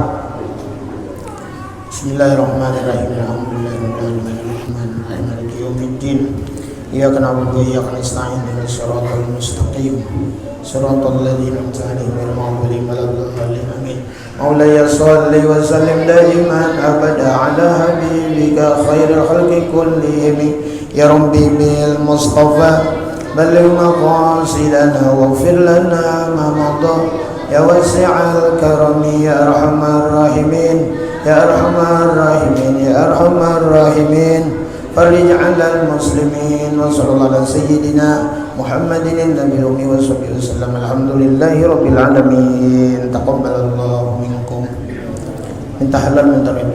Bismillahirrahmanirrahim. Alhamdulillahirabbil alamin. Arrahmanirrahim. Maliki yaumiddin. Iyyaka na'budu wa iyyaka nasta'in. Ihdinas siratal mustaqim. Siratal ladzina an'amta 'alaihim ghairil maghdubi 'alaihim waladdallin. Amin. Maulaya shalli wa sallim daiman abada ala habibika khairil khalqi kullihim. Ya Rabbi bil Mustafa بلغ مقاصدنا واغفر لنا ما مضى يا واسع الكرم يا أرحم الراحمين يا أرحم الراحمين يا أرحم الراحمين فرج على المسلمين وصلى الله على سيدنا محمد النبي الأمي وصحبه وسلم. الحمد لله رب العالمين. تقبل الله منكم. انت حلال من تربية